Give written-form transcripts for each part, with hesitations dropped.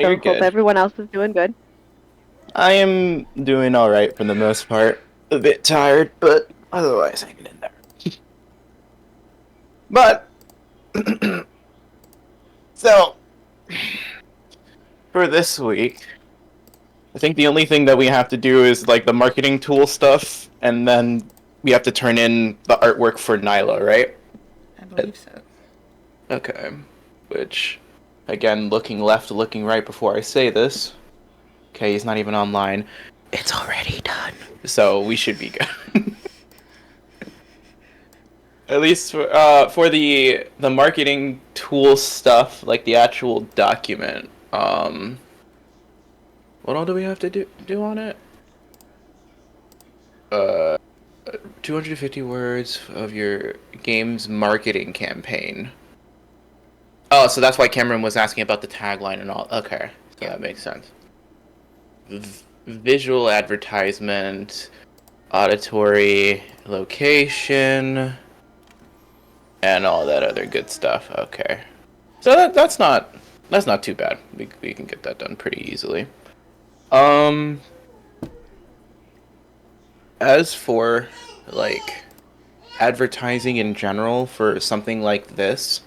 You're So hope good. everyone else is doing good. I am doing all right for the most part. A bit tired, but otherwise hanging in there. But so for this week, I think the only thing that we have to do is like the marketing tool stuff, and then we have to turn in the artwork for Nyla, right? I believe so. Okay. Which, again, looking left, looking right before I say this. Okay, he's not even online. It's already done. So we should be good. At least for the marketing tool stuff, like the actual document. What all do we have to do on it? Uh, 250 words of your game's marketing campaign. Oh, so that's why Cameron was asking about the tagline and all. Okay, so Yeah. that makes sense. Visual advertisement, auditory location, and all that other good stuff. Okay. So that's not too bad. We can get that done pretty easily. Um, as for like advertising in general for something like this,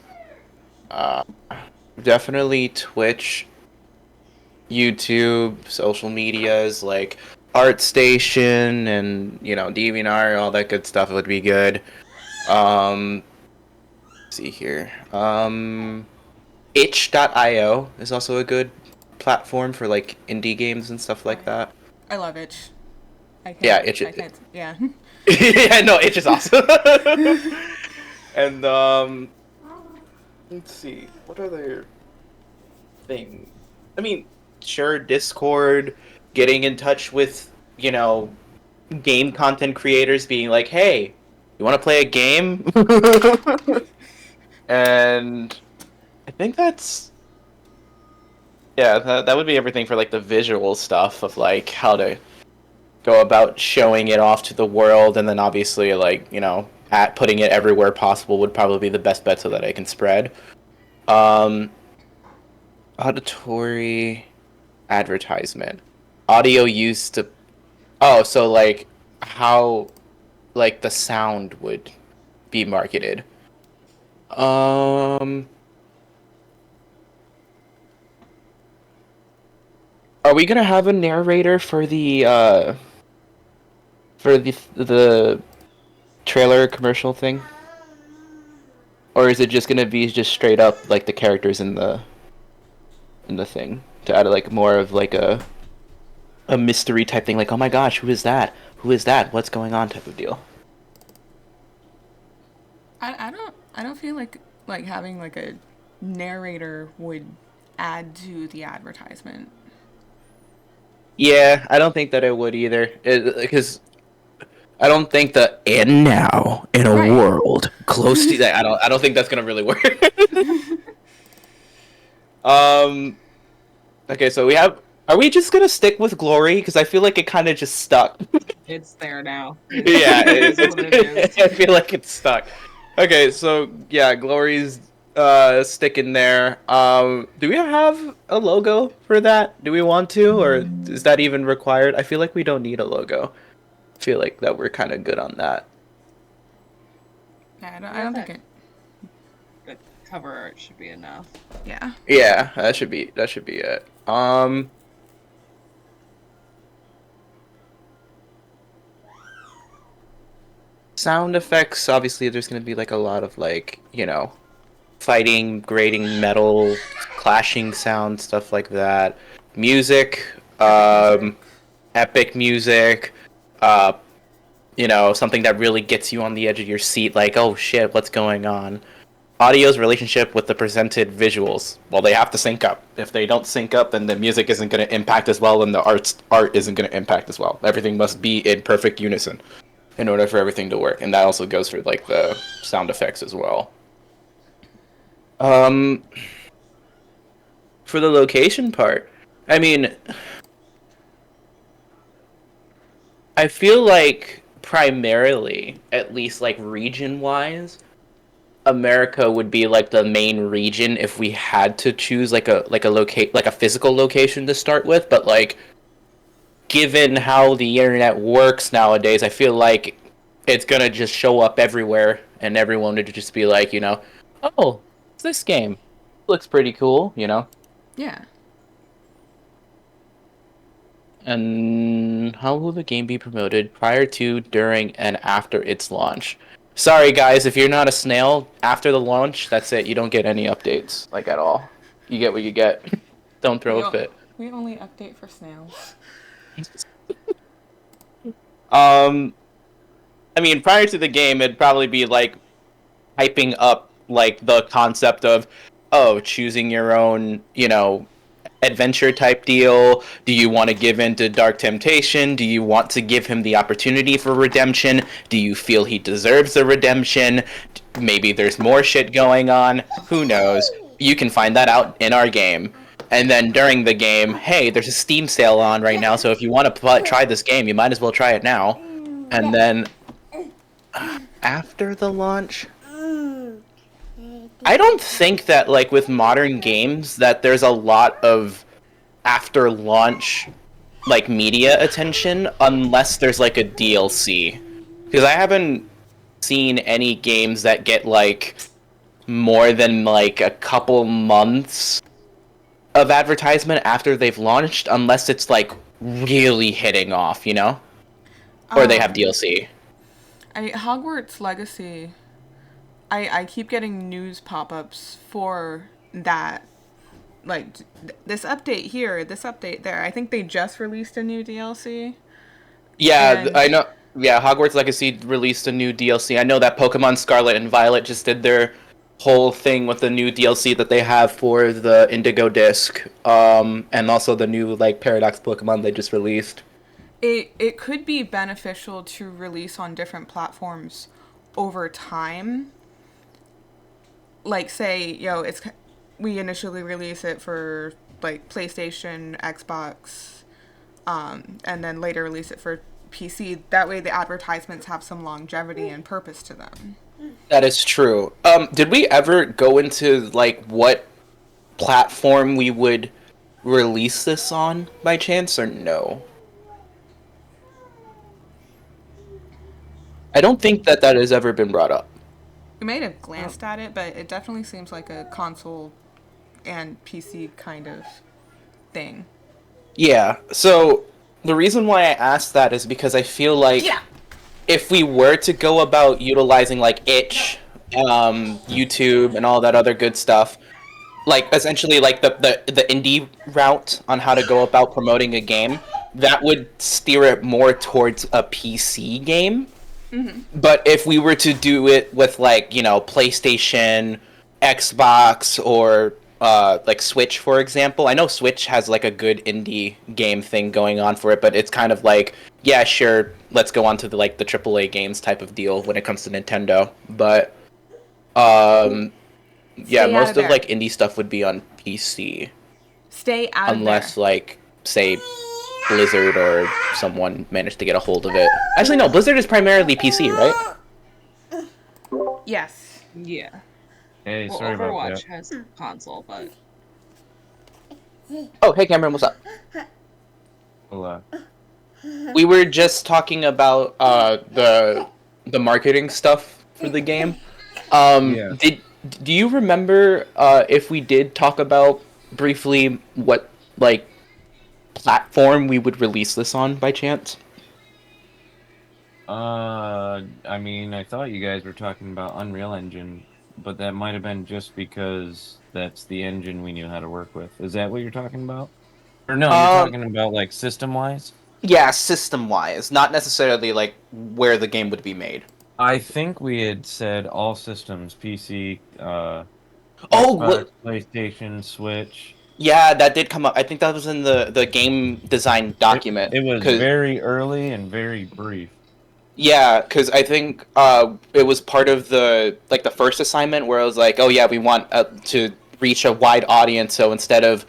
uh, definitely Twitch, YouTube, social medias like ArtStation and DeviantArt, all that good stuff would be good. Um, let's see here. Itch.io is also a good platform for like indie games and stuff Oh like yeah. that. I love it. I Yeah, can't. Itch. I can't. Yeah. Yeah, no, Itch is awesome. And let's see, what other thing? I mean, sure, Discord, getting in touch with game content creators, being like, "Hey, you want to play a game?" And I think that's yeah, that would be everything for like the visual stuff of like how to go about showing it off to the world, and then obviously like at putting it everywhere possible would probably be the best bet so that I can spread. Um, Auditory advertisement, audio used to. Oh, so like how like the sound would be marketed. Um, are we gonna have a narrator for the trailer commercial thing? Or is it just gonna be just straight up like the characters in the thing to add like more of like a mystery type thing, like, oh my gosh, who is that? Who is that? What's going on type of deal. I don't feel like having like a narrator would add to the advertisement. Yeah, I don't think that it would either, because I don't think the and now in a Right. world close to that. I don't think that's gonna really work. um. Okay, so we have. Are we just gonna stick with glory? Because I feel like it kind of just stuck. It's there now. Yeah, It is what it is. I feel like it's stuck. Okay, so yeah, glory's sticking there. Do we have a logo for that? Do we want to, or is that even required? I feel like we don't need a logo. I feel like that we're kind of good on that. Yeah. I Yeah, don't think that it. good cover art should be enough. Yeah. Yeah, that should be it. Sound effects. Obviously, there's gonna be like a lot of like fighting, grating metal, clashing sound, stuff like that. Music, Epic music. epic music, uh, something that really gets you on the edge of your seat, like, oh shit, what's going on? Audio's relationship with the presented visuals. Well, they have to sync up. If they don't sync up, then the music isn't going to impact as well, and the art isn't going to impact as well. Everything must be in perfect unison in order for everything to work, and that also goes for like the sound effects as well. Um, for the location part, I mean, I feel like primarily, at least like region wise, America would be like the main region if we had to choose like a physical location to start with, but like given how the internet works nowadays, I feel like it's gonna just show up everywhere and everyone would just be like, oh, it's this game. Looks pretty cool. Yeah. And how will the game be promoted prior to, during, and after its launch? Sorry, guys, if you're not a snail, after the launch, that's it. You don't get any updates, like, at all. You get what you get. Don't throw a fit. We only update for snails. I mean, prior to the game, it'd probably be, like, hyping up, like, the concept of, oh, choosing your own, adventure type deal? Do you want to give in to dark temptation? Do you want to give him the opportunity for redemption? Do you feel he deserves the redemption? Maybe there's more shit going on. Who knows? You can find that out in our game. And then during the game, hey, there's a Steam sale on right now, so if you want to try this game, you might as well try it now. And then after the launch, I don't think that, like, with modern games, that there's a lot of after launch, like, media attention, unless there's, like, a DLC. Because I haven't seen any games that get, like, more than, like, a couple months of advertisement after they've launched, unless it's, like, really hitting off, Or they have DLC. Hogwarts Legacy, I keep getting news pop-ups for that. Like, this update here, this update there. I think they just released a new DLC. Yeah, And- I know. Yeah, Hogwarts Legacy released a new DLC. I know that Pokemon Scarlet and Violet just did their whole thing with the new DLC that they have for the Indigo Disc, and also the new, like, Paradox Pokemon they just released. It could be beneficial to release on different platforms over time. Like, say, we initially release it for, like, PlayStation, Xbox, and then later release it for PC. That way the advertisements have some longevity and purpose to them. That is true. Did we ever go into, like, what platform we would release this on by chance, or no? I don't think that has ever been brought up. We might have glanced at it, but it definitely seems like a console and PC kind of thing. Yeah, so the reason why I asked that is because I feel like if we were to go about utilizing, like, itch, YouTube, and all that other good stuff, like, essentially, like, the indie route on how to go about promoting a game, that would steer it more towards a PC game. Mm-hmm. But if we were to do it with, like, PlayStation, Xbox, or like Switch, for example, I know Switch has, like, a good indie game thing going on for it, but it's kind of like, yeah, sure, let's go on to the AAA games type of deal when it comes to Nintendo. But yeah, Stay out most of of, there. like, indie stuff would be on PC, Stay out unless, of there. like, say, Blizzard or someone managed to get a hold of it. Actually, no, Blizzard is primarily PC, right? Yes. Yeah. Hey, Well, sorry about Overwatch that. has console, but Oh, hey, Cameron, what's up? Well, We were just talking about the marketing stuff for the game. Yeah. Do you remember if we did talk about briefly what, like, platform we would release this on by chance? I mean, I thought you guys were talking about Unreal Engine, but that might have been just because that's the engine we knew how to work with. Is that what you're talking about? Or no, you're talking about, like, system-wise? Yeah, system-wise, not necessarily, like, where the game would be made. I think we had said all systems, PC, Oh, Xbox, what? PlayStation, Switch. Yeah, that did come up. I think that was in the game design document. It was 'cause- very early and very brief. Yeah, because I think it was part of the first assignment where I was like, oh yeah, we want to reach a wide audience, so instead of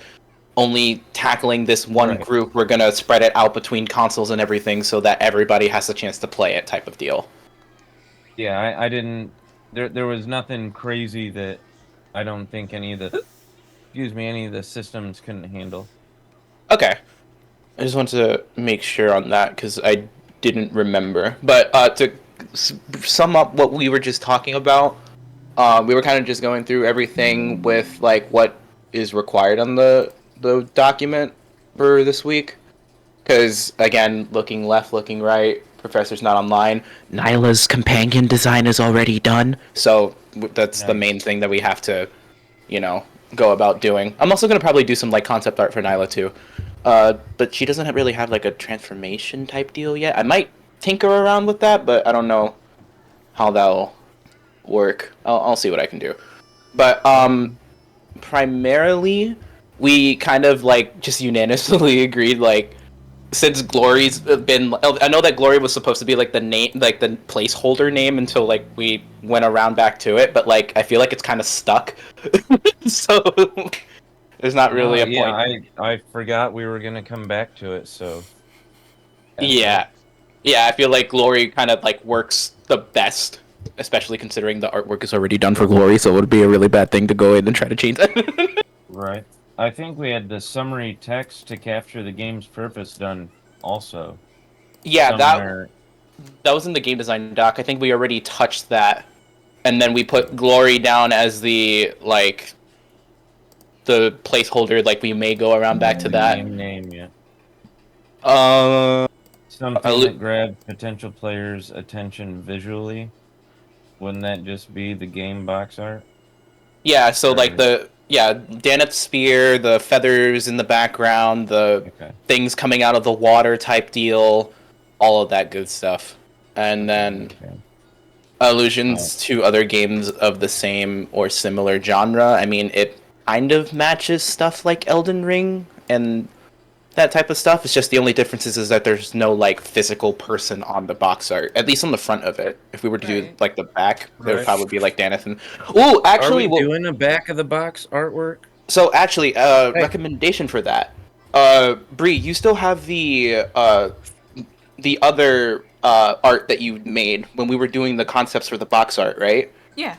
only tackling this one Right. group, we're gonna spread it out between consoles and everything so that everybody has a chance to play it, type of deal. Yeah, I didn't there was nothing crazy that I don't think any of the any of the systems couldn't handle. Okay. I just want to make sure on that because I didn't remember. But to sum up what we were just talking about, we were kind of just going through everything with like what is required on the document for this week. Because again, looking left, looking right, professor's not online. Nyla's companion design is already done, so that's the Nice. main thing that we have to, you know, go about doing. I'm also gonna probably do some like concept art for Nyla too, but she doesn't really have like a transformation type deal yet. I might tinker around with that, but I don't know how that'll work. I'll see what I can do. But primarily, we kind of like just unanimously agreed like since Glory's been, I know that Glory was supposed to be like the name, like the placeholder name until like we went around back to it, but like I feel like it's kind of stuck. So there's not really a Yeah, point. I forgot we were gonna come back to it. So Yeah, yeah, I feel like Glory kind of like works the best, especially considering the artwork is already done for Glory, so it would be a really bad thing to go in and try to change that. right. I think we had the summary text to capture the game's purpose done also Yeah, somewhere. that was in the game design doc. I think we already touched that, and then we put Glory down as the like the placeholder. Like we may go around back to The that. game name, yeah. Uh, Something that grabs potential players' attention visually. Wouldn't that just be the game box art? yeah. So Or- like Daneth's spear, the feathers in the background, the Okay. things coming out of the water type deal, all of that good stuff, and then Okay. allusions to other games of the same or similar genre. I mean, it kind of matches stuff like Elden Ring and that type of stuff. It's just the only difference is that there's no like physical person on the box art, at least on the front of it. If we were to do Right. like the back, there would Right. probably be like Daneth and. Ooh, Are actually, we doing a back of the box artwork? so actually, Hey. recommendation for that. Bree, you still have the other art that you made when we were doing the concepts for the box art, right? Yeah.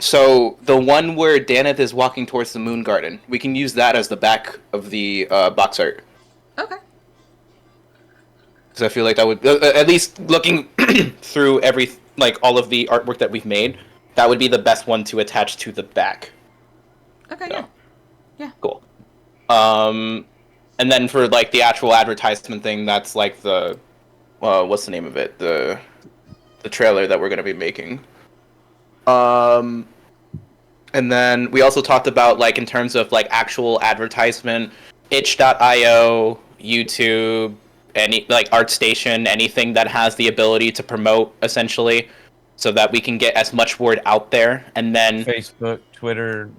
So the one where Daneth is walking towards the moon garden, we can use that as the back of the box art. Okay. Because I feel like that would, at least looking through every like all of the artwork that we've made, that would be the best one to attach to the back. Okay. So, Yeah. cool. And then for like the actual advertisement thing, that's like the what's the name of it? The trailer that we're gonna be making. Um, and then we also talked about like in terms of like actual advertisement, itch.io, YouTube, any like ArtStation, anything that has the ability to promote essentially, so that we can get as much word out there, and then Facebook, Twitter,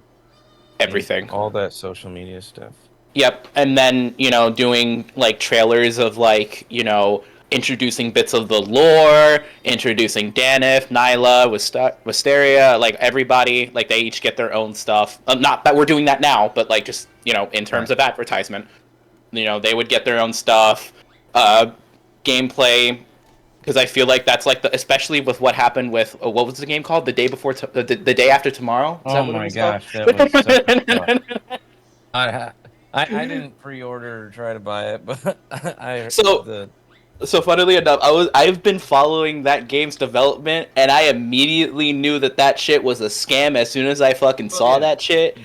everything. all that social media stuff. Yep, and then doing like trailers of like introducing bits of the lore, introducing Daneth, Nyla, Wisteria, like everybody, like they each get their own stuff. Not that we're doing that now, but like just in terms of advertisement, they would get their own stuff, gameplay, because I feel like that's like especially with what happened with what was the game called the day before the day after tomorrow. Is that Oh what it my was gosh, called? that was such a flop. I didn't pre-order or try to buy it, but I So funnily enough, I've been following that game's development, and I immediately knew that shit was a scam as soon as I fucking saw that shit.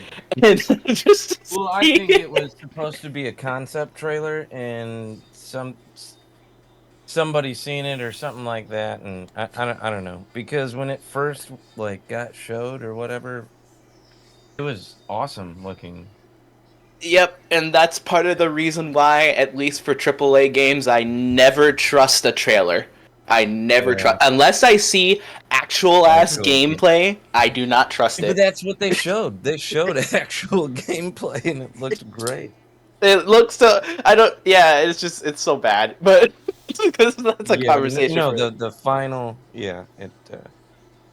And just well, I think it was supposed to be a concept trailer, and somebody seen it or something like that, and I don't know, because when it first like got showed or whatever, it was awesome looking. Yep, and that's part of the reason why, at least for AAA games, I never trust a trailer. I never trust unless I see actual ass gameplay. I do not trust But it. that's what they showed. They showed actual gameplay, and it looked great. It looks so. I don't. Yeah, it's so bad. But because that's a conversation. No, for the final. Yeah, it.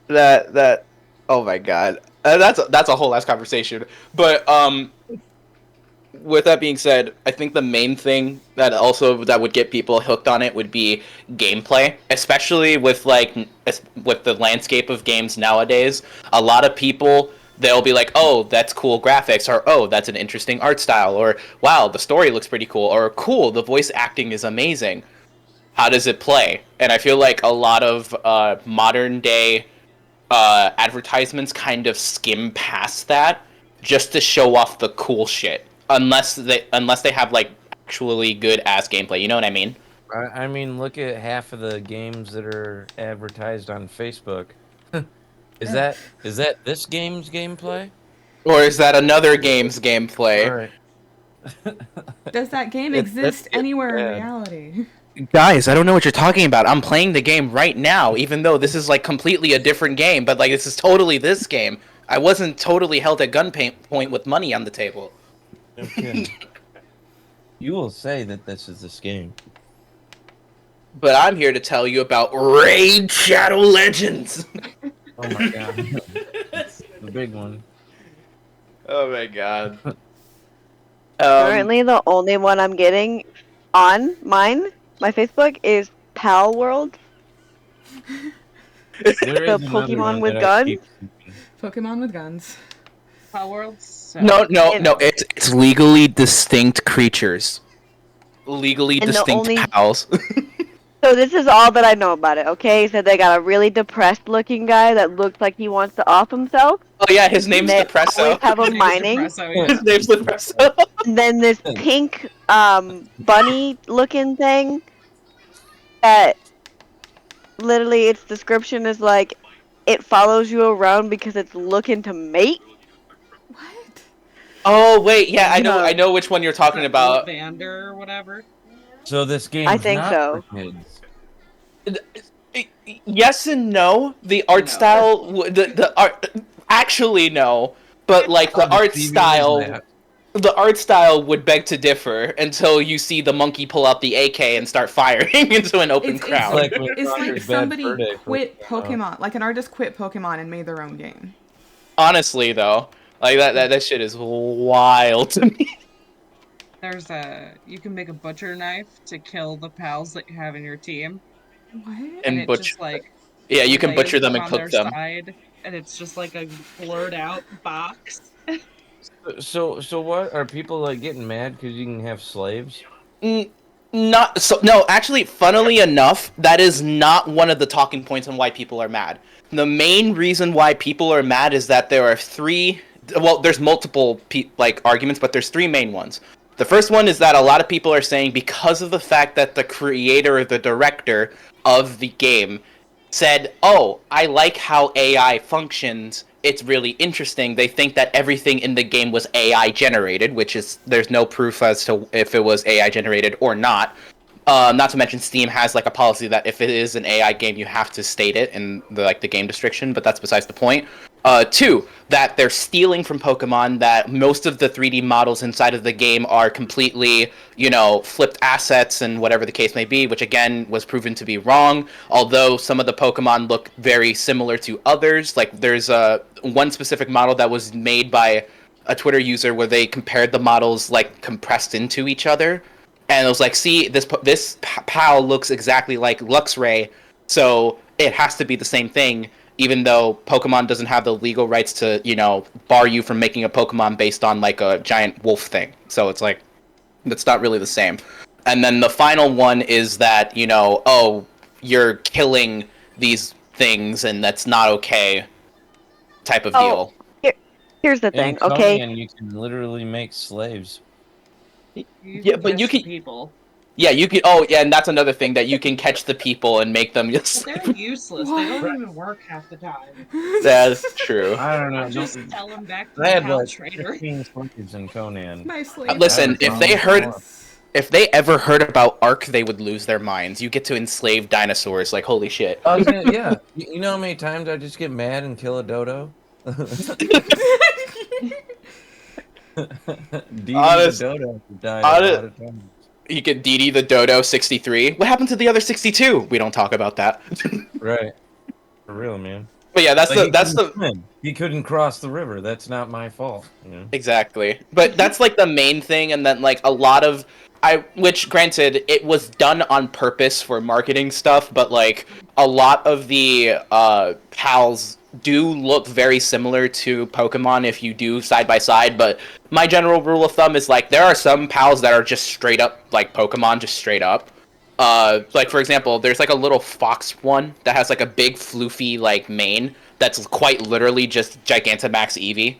that. Oh my god, that's a whole ass conversation. But with that being said, I think the main thing that would get people hooked on it would be gameplay, especially with with the landscape of games nowadays. A lot of people, they'll be like, "Oh, that's cool graphics," or "Oh, that's an interesting art style," or "Wow, the story looks pretty cool," or "Cool, the voice acting is amazing. How does it play?" And I feel like a lot of modern day advertisements kind of skim past that just to show off the cool shit. Unless they have like actually good ass gameplay. You know what I mean? I mean, look at half of the games that are advertised on Facebook. Is that this game's gameplay? Or is that another game's gameplay? All right. Does that game That's exist getting anywhere in bad. reality? Guys, I don't know what you're talking about. I'm playing the game right now, even though this is like completely a different game, but like this is totally this game. I wasn't totally held at gunpoint with money on the table. No kidding. You will say that this is this game. But I'm here to tell you about Raid Shadow Legends. Oh my god. The big one. Oh my god. Currently, the only one I'm getting on my Facebook is Pal World. There The is another Pokemon one with that I keep guns? thinking. Pokemon with guns. Power Worlds. No, And- it's legally distinct creatures. Legally And the distinct only- pals. So this is all that I know about it, okay? So they got a really depressed looking guy that looks like he wants to off himself. Oh yeah, his name's They Depresso. always have him mining. His name's Depresso. And then this pink bunny looking thing that literally its description is like it follows you around because it's looking to mate. What? Oh wait, yeah, I Yeah. know which one you're talking about. Vander or whatever. So this game I think not so. for kids. Yes and no. The art No. style, the art, actually no. But like the Oh, art TV is style, that. the art style would beg to differ until you see the monkey pull out the AK and start firing into an open It's crowd. like when It's like Roger's Bad somebody Fur Day first quit came out. Pokemon. Like an artist quit Pokemon and made their own game. Honestly, though, like that shit is wild to me. You can make a butcher knife to kill the pals that you have in your team. What? And it butcher. just like Yeah, you can lays butcher them and on cook their them. Side, and it's just like a blurred out box. So what are people like getting mad because you can have slaves? Not so. No, actually, funnily enough, that is not one of the talking points on why people are mad. The main reason why people are mad is that there are three. Well, there's multiple arguments, but there's three main ones. The first one is that a lot of people are saying because of the fact that the creator or the director of the game said, "Oh, I like how AI functions. It's really interesting." They think that everything in the game was AI generated, which is there's no proof as to if it was AI generated or not. Not to mention Steam has like a policy that if it is an AI game, you have to state it in the game description, but that's besides the point. Two, that they're stealing from Pokemon, that most of the 3D models inside of the game are completely, flipped assets and whatever the case may be, which again was proven to be wrong, although some of the Pokemon look very similar to others. Like there's one specific model that was made by a Twitter user where they compared the models like compressed into each other. And it was like, see, this PAL looks exactly like Luxray, so it has to be the same thing, even though Pokemon doesn't have the legal rights to, bar you from making a Pokemon based on like a giant wolf thing. So it's like, that's not really the same. And then the final one is that, oh, you're killing these things and that's not okay type of deal. Here's the thing, In okay? Conan, you can literally make slaves. Yeah, but you catch the can- people. Yeah, you can. Oh, yeah, and that's another thing that you can catch the people and make them just. But they're useless. They don't even work half the time. That's true. I don't know. Just don't- tell them back to I the had pal like trader. 15 slaves in Conan. My slave. Listen, That if was they wrong. heard, if they ever heard about Ark, they would lose their minds. You get to enslave dinosaurs, like holy shit. Yeah. You know how many times I just get mad and kill a dodo? Dee Honest- the dodo died honest- a lot of times. You get Dee Dee the Dodo 63. What happened to the other 62? We don't talk about that. Right. For real, man. But yeah, Like, that's the swim. He couldn't cross the river. That's not my fault. You know? exactly. But that's like the main thing, and then like a lot of which granted, it was done on purpose for marketing stuff, but like a lot of the pals do look very similar to Pokemon if you do side by side. But my general rule of thumb is like there are some pals that are just straight up like Pokemon, just straight up. Like for example, there's like a little fox one that has like a big floofy like mane that's quite literally just Gigantamax Eevee.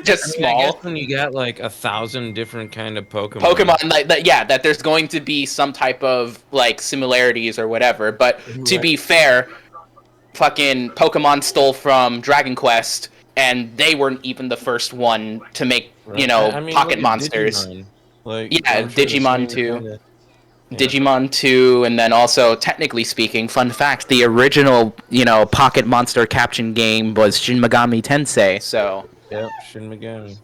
Just I small. guess when you got like 1,000 different kind of Pokemon, like that, yeah, that there's going to be some type of like similarities or whatever. But to be fair, fucking Pokemon stole from Dragon Quest, and they weren't even the first one to make pocket look at monsters. Digimon. Like, Yeah, I'm sure the Digimon same 2. kinda- Yeah. Digimon 2, and then also, technically speaking, fun fact, the original, Pocket Monster caption game was Shin Megami Tensei, so, Yep, Shin Megami.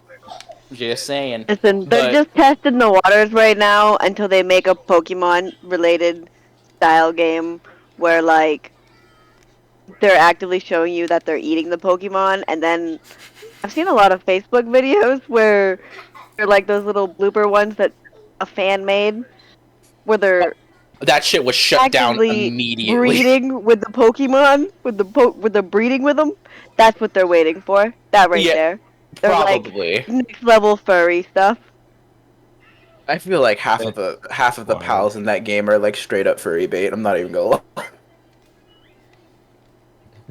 just saying. Listen, they're But, just testing the waters right now until they make a Pokemon-related style game where, like, they're actively showing you that they're eating the Pokemon, and then I've seen a lot of Facebook videos where they're like those little blooper ones that a fan made, where they're that shit was shut down actively immediately. breeding with the Pokemon, with the breeding with them. That's what they're waiting for. That right Yeah, there. They're probably. like next level furry stuff. I feel like half of the wild. pals in that game are like straight up furry bait. I'm not even gonna lie.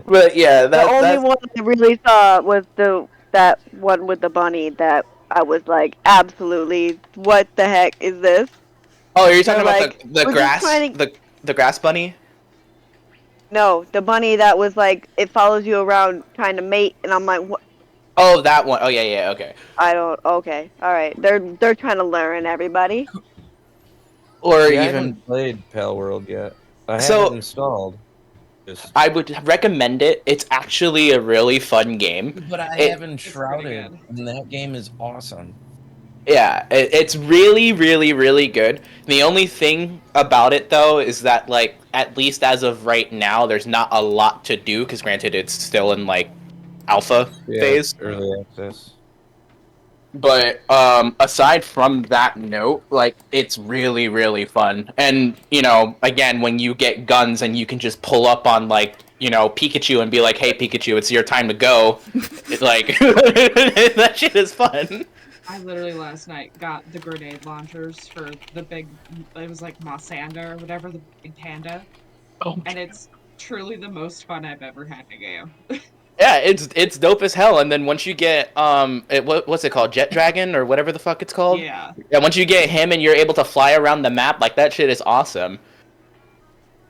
But yeah, The only that's one I really saw was that one with the bunny that I was like, absolutely, what the heck is this? oh, you're talking They're about like, the we're just grass trying the grass bunny? No, the bunny that was like, it follows you around trying to mate, and I'm like, what? Oh, that one. Oh yeah, okay. I don't. Okay, all right. They're trying to learn everybody. Or Yeah, I even haven't played Pal World yet. I have So- it installed. Just, I would recommend it. It's actually a really fun game. but I It- haven't pretty Shrouded, good. and that game is awesome. Yeah, it's really, really, really good. The only thing about it though is that like at least as of right now, there's not a lot to do because granted it's still in like alpha phase. Early access. But aside from that note, like it's really, really fun. And again, when you get guns and you can just pull up on like Pikachu and be like, "Hey Pikachu, it's your time to go." Like that shit is fun. I literally last night got the grenade launchers for the big, it was like Mossanda or whatever, the big panda. Oh, And it's truly the most fun I've ever had in a game. yeah, it's dope as hell. And then once you get what's it called, Jet Dragon or whatever the fuck it's called? Yeah. Yeah, once you get him and you're able to fly around the map, like that shit is awesome.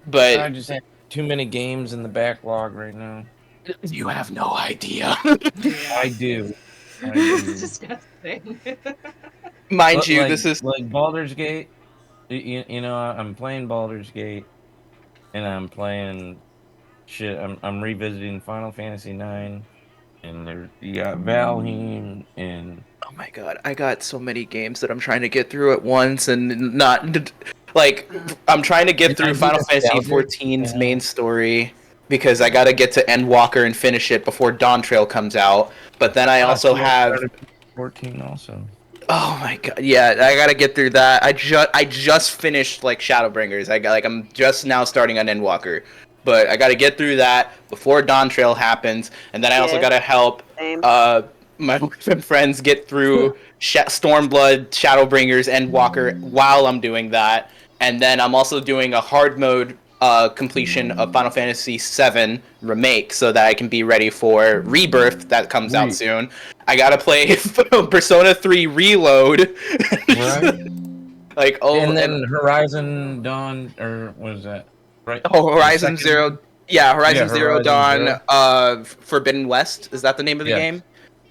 But I just have too many games in the backlog right now. you have no idea. I do. I do. It's disgusting. Mind But, you, like, this is like Baldur's Gate. I'm playing Baldur's Gate, and I'm playing shit. I'm revisiting Final Fantasy IX, and you got Valheim, and oh my god, I got so many games that I'm trying to get through at once and not like I'm trying to get Did I through do Final Fantasy Nostalgia? 14's Yeah. main story because I got to get to Endwalker and finish it before Dawn Trail comes out. But then I also have 14 also. oh my god, yeah, I got to get through that. I just finished like Shadowbringers. I'm just now starting on Endwalker. But I got to get through that before Dawn Trail happens, and then I also Yeah. got to help Same. my wife and friends get through Stormblood, Shadowbringers, Endwalker while I'm doing that, and then I'm also doing a hard mode completion of Final Fantasy VII Remake so that I can be ready for Rebirth that comes out Sweet. soon. I gotta play Persona 3 Reload. Right. Like and then Horizon Dawn, or what is that? Right. Horizon The second Zero. one? Yeah, Horizon Yeah, Zero Horizon Dawn. Zero. Forbidden West. Is that the name of the Yes. game?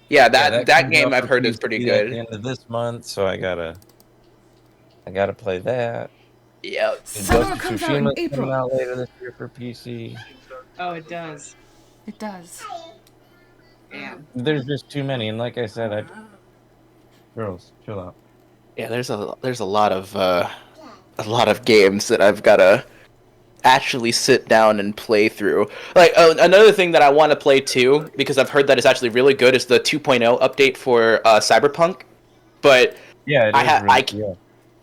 Yeah, that comes game out I've for heard is PC pretty At the good. end of this month, so I gotta play that. Yeah. And Summer Ghost of comes out in Tsushima's April. coming out later this year for PC. Oh, it does. It does. Damn. There's just too many, and like I said, girls, chill out. Yeah, there's a lot of games that I've gotta actually sit down and play through. Like another thing that I want to play too, because I've heard that it's actually really good, is the 2.0 update for Cyberpunk. But Yeah, it I is ha- really. I Yeah.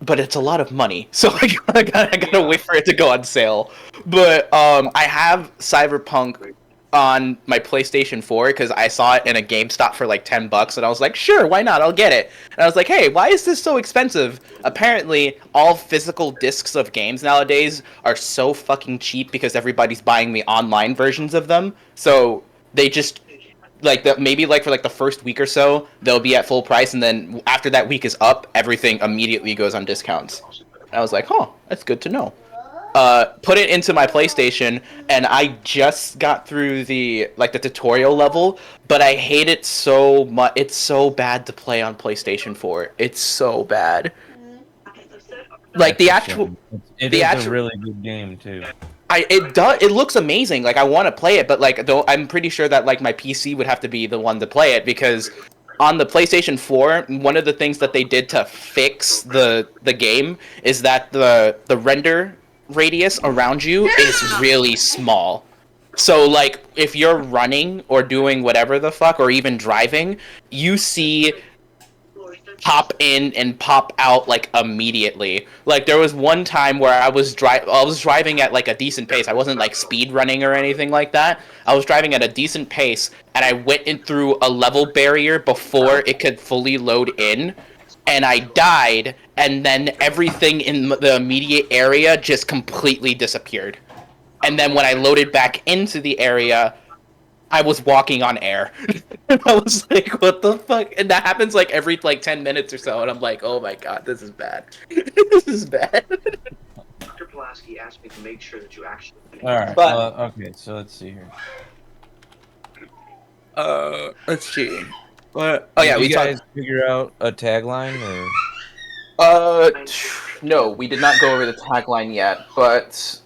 but it's a lot of money, so I gotta wait for it to go on sale. But I have Cyberpunk on my PlayStation 4 because I saw it in a GameStop for like $10, and I was like, sure, why not? I'll get it. And I was like, hey, why is this so expensive? Apparently, all physical discs of games nowadays are so fucking cheap because everybody's buying the online versions of them. So they just like maybe like for like the first week or so they'll be at full price, and then after that week is up, everything immediately goes on discounts. And I was like, huh, that's good to know. Put it into my PlayStation, and I just got through the tutorial level, but I hate it so much. It's so bad to play on PlayStation 4. It's so bad. Like That's a shame. It the is actual a really good game too. it looks amazing. Like I want to play it, but like though I'm pretty sure that like my PC would have to be the one to play it because on the PlayStation 4, one of the things that they did to fix the game is that the render radius around you is really small. So like if you're running or doing whatever the fuck or even driving, you see pop in and pop out like immediately. Like there was one time where I was driving at like a decent pace. I wasn't like speed running or anything like that. I was driving at a decent pace and I went in through a level barrier before it could fully load in, and I died, and then everything in the immediate area just completely disappeared. And then when I loaded back into the area, I was walking on air. I was like, what the fuck? And that happens like every like 10 minutes or so, and I'm like, oh my god, this is bad. This is bad. Dr. Pulaski asked me to make sure that you actually. All right. But- Okay, so let's see here. Let's see. What? Oh yeah, Did we you guys talked. figure out a tagline or? No, we did not go over the tagline yet, but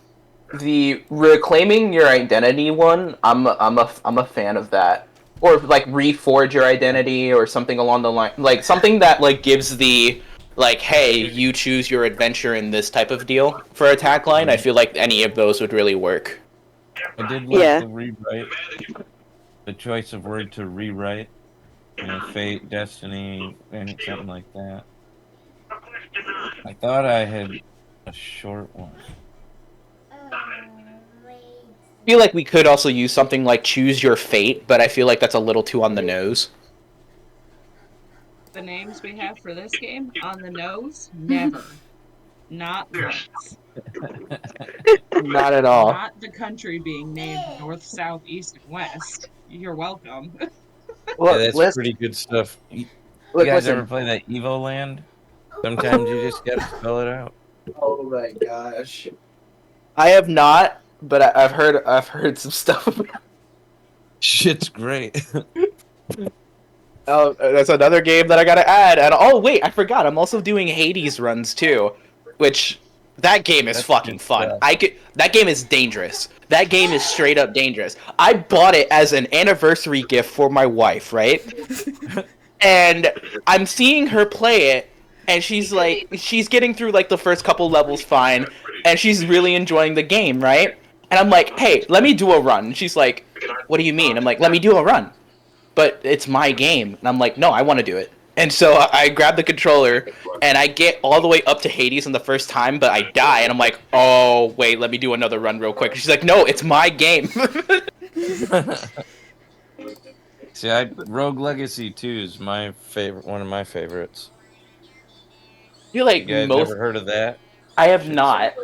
the reclaiming your identity one, I'm a fan of that. Or like reforge your identity or something along the line, like something that like gives the like, hey, you choose your adventure in this type of deal for a tagline. I feel like any of those would really work. I did like Yeah. the rewrite, the choice of word to rewrite, fate, destiny, and something like that. I thought I had a short one. I feel like we could also use something like choose your fate, but I feel like that's a little too on the nose. The names we have for this game on the nose, never. Not once. Not at all. Not the country being named north, south, east, and west. You're welcome. Yeah, that's pretty good stuff. You guys listen. ever play that Evo Land? Sometimes you just gotta spell it out. Oh my gosh. I have not, but I've heard some stuff about it. Shit's great. Oh, that's another game that I gotta add. And oh wait, I forgot. I'm also doing Hades runs too, which that game is That's fucking good fun. stuff. That game is dangerous. That game is straight up dangerous. I bought it as an anniversary gift for my wife, right? And I'm seeing her play it, and she's getting through like the first couple levels fine, and she's really enjoying the game, right? And I'm like, hey, let me do a run. And she's like, what do you mean? I'm like, let me do a run. But it's my game. And I'm like, no, I want to do it. And so I grab the controller, and I get all the way up to Hades on the first time, but I die, and I'm like, oh, wait, let me do another run real quick. She's like, no, it's my game. See, Rogue Legacy 2 is my favorite, one of my favorites. I feel like You guys ever heard of that? I have not.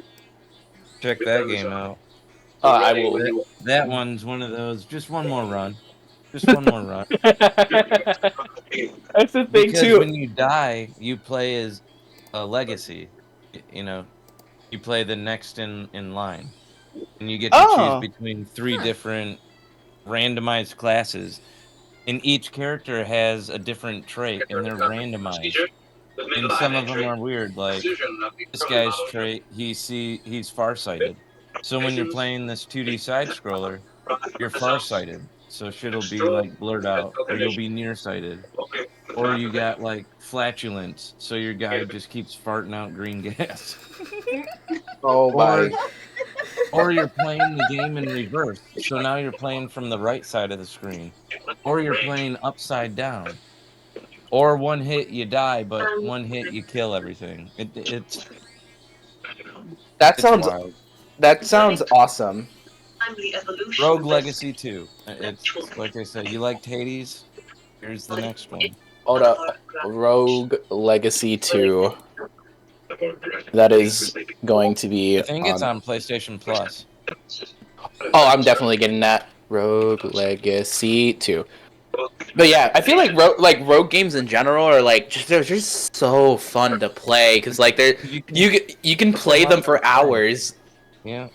Check that game out. I will. That one's one of those. Just one more run. Just one more run. That's the thing Because too. when you die, you play as a legacy. You play the next in line, and you get to Oh. choose between 3 different randomized classes, and each character has a different trait, and they're randomized. And some of them are weird, like this guy's trait. He's farsighted. So when you're playing this 2D side scroller, you're farsighted. So shit'll be like blurred out, or you'll be nearsighted. Or you got like flatulence, so your guy just keeps farting out green gas. Oh Or Or you're playing the game in reverse. So now you're playing from the right side of the screen. Or you're playing upside down. Or one hit you die, but one hit you kill everything. That It's sounds wild. awesome. Rogue Legacy 2. It's like I said, you like Hades? Here's the next one. Hold up, Rogue Legacy 2. That is going to be I think it's on PlayStation Plus. Oh, I'm definitely getting that. Rogue Legacy 2. But yeah, I feel like rogue games in general are they're just so fun to play because like you can play them for hours. Yeah.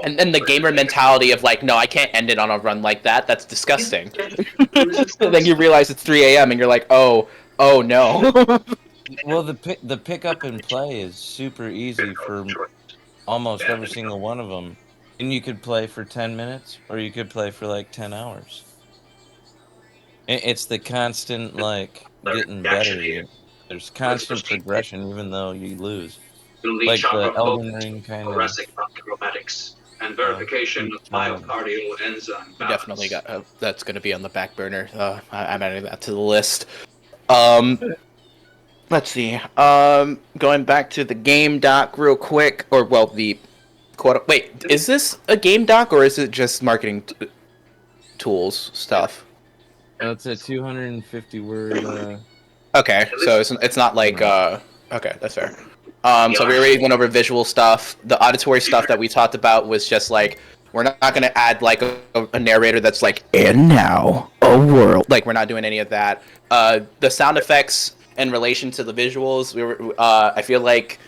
And then the gamer mentality of like, no, I can't end it on a run like that. That's disgusting. Then you realize it's 3 a.m. and you're like, oh no. Well, the pick up and play is super easy for almost every single one of them, and you could play for 10 minutes or you could play for like 10 hours. It's the constant like getting better. There's constant progression even though you lose. Like the Elden Ring kind of and verification of myocardial enzyme balance. Definitely got that's going to be on the back burner. I'm adding that to the list. Let's see. Going back to the game doc real quick, or well, the quote. Wait, is this a game doc or is it just marketing tools stuff? It's a 250 word. Okay, so it's not like okay, that's fair. So we already went over visual stuff. The auditory stuff that we talked about was just like we're not gonna add like a narrator that's like and now a world. Like we're not doing any of that. The sound effects in relation to the visuals, I feel like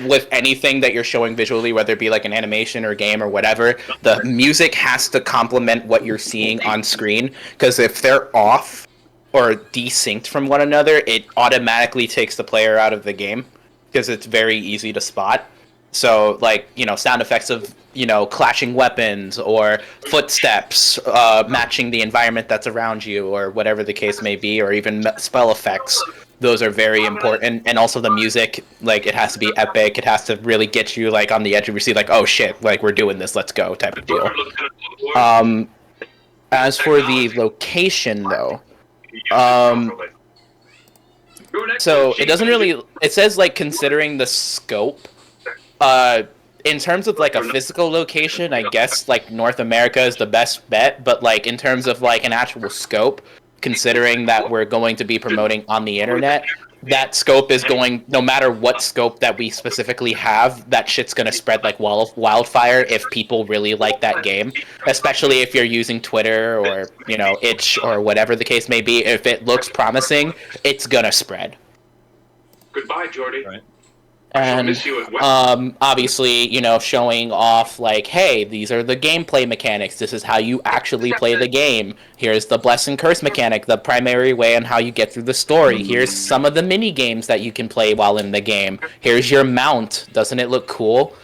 with anything that you're showing visually, whether it be like an animation or game or whatever, the music has to complement what you're seeing on screen. Because if they're off or desynced from one another, it automatically takes the player out of the game because it's very easy to spot. So, like, sound effects of, clashing weapons or footsteps matching the environment that's around you or whatever the case may be, or even spell effects. Those are very important. And also the music, like, it has to be epic. It has to really get you, like, on the edge of your seat, like, oh, shit, like, we're doing this, let's go, type of deal. As for the location, though, so it doesn't really, it says, like, considering the scope, in terms of, like, a physical location, I guess, like, North America is the best bet, but, like, in terms of, like, an actual scope, considering that we're going to be promoting on the internet, that scope is going, no matter what scope that we specifically have, that shit's gonna spread like wildfire if people really like that game, especially if you're using Twitter or, itch or whatever the case may be. If it looks promising, it's gonna spread. Goodbye, Jordy. Right. And obviously, showing off like, hey, these are the gameplay mechanics. This is how you actually play the game. Here's the bless and curse mechanic, the primary way on how you get through the story. Here's some of the mini games that you can play while in the game. Here's your mount. Doesn't it look cool?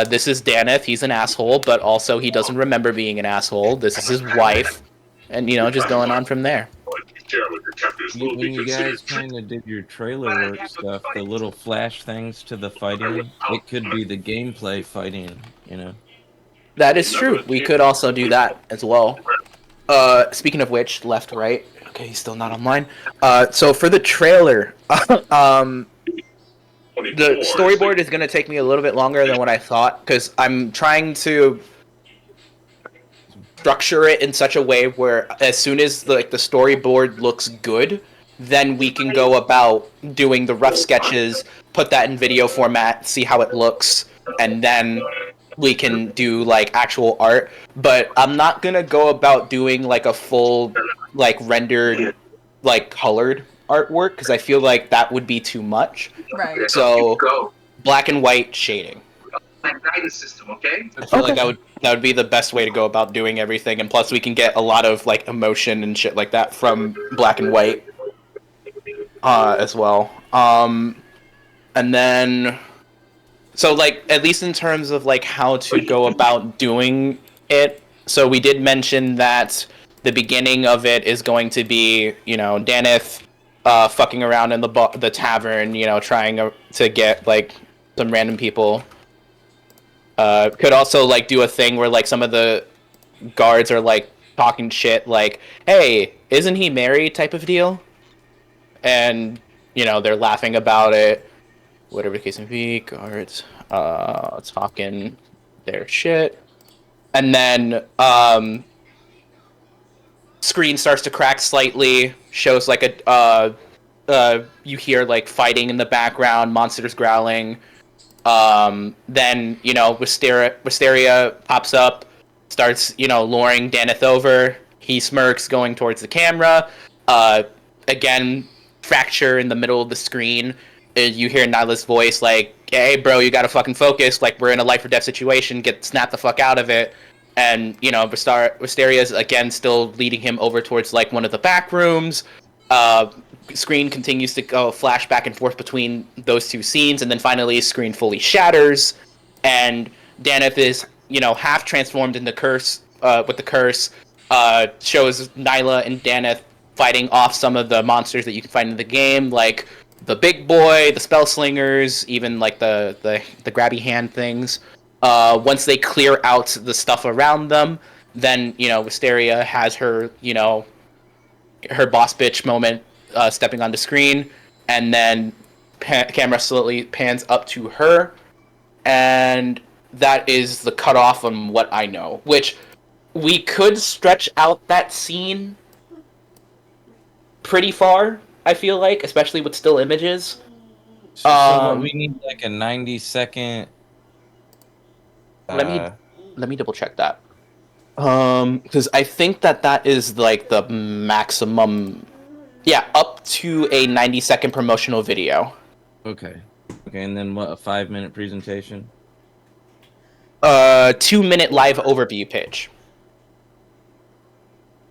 This is Daneth. He's an asshole, but also he doesn't remember being an asshole. This is his wife. And, just going on from there. When you guys kind of did your trailer work stuff, the little flash things to the fighting, it could be the gameplay fighting, That is true. We could also do that as well. Speaking of which, left, right. Okay, he's still not online. So for the trailer, the storyboard is going to take me a little bit longer than what I thought, because I'm trying to structure it in such a way where as soon as the storyboard looks good, then we can go about doing the rough sketches, put that in video format, see how it looks, and then we can do like actual art. But I'm not gonna go about doing like a full like rendered like colored artwork because I feel like that would be too much. Right. So black and white shading. My guidance system, okay? I feel like that would be the best way to go about doing everything, and plus we can get a lot of like emotion and shit like that from black and white as well. And then so like at least in terms of like how to go about doing it, so we did mention that the beginning of it is going to be, Daneth fucking around in the tavern, trying to get like some random people Could also like do a thing where like some of the guards are like talking shit, like, "Hey, isn't he married?" type of deal, and they're laughing about it. Whatever the case may be, guards talking their shit, and then screen starts to crack slightly. Shows like you hear like fighting in the background, monsters growling. Then Wisteria pops up, starts luring Daneth over. He smirks, going towards the camera. Again, fracture in the middle of the screen. You hear Nyla's voice like, "Hey, bro, you gotta fucking focus. Like, we're in a life or death situation. Snap the fuck out of it." And Wisteria's again still leading him over towards like one of the back rooms. Screen continues to go flash back and forth between those two scenes, and then finally screen fully shatters, and Daneth is half transformed into curse with the curse. Shows Nyla and Daneth fighting off some of the monsters that you can find in the game, like the big boy, the spell slingers, even like the grabby hand things. Once they clear out the stuff around them, then Wisteria has her her boss bitch moment, stepping on the screen, and then camera slowly pans up to her, and that is the cutoff on what I know. Which we could stretch out that scene pretty far, I feel like, especially with still images. So we need like a 90-second. Let me double check that. Because I think that is like the maximum. Yeah, up to a 90-second promotional video. Okay, and then what? A 5-minute presentation. 2-minute live overview pitch.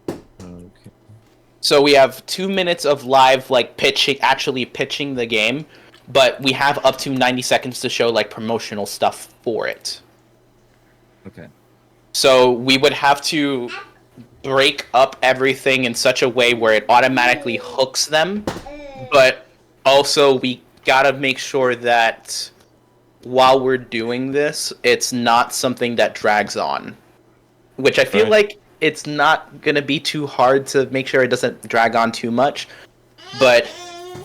Okay. So we have 2 minutes of live like actually pitching the game, but we have up to 90 seconds to show like promotional stuff for it. Okay. So we would have to break up everything in such a way where it automatically hooks them, but also we gotta make sure that while we're doing this, it's not something that drags on. Which I feel like it's not gonna be too hard to make sure it doesn't drag on too much. But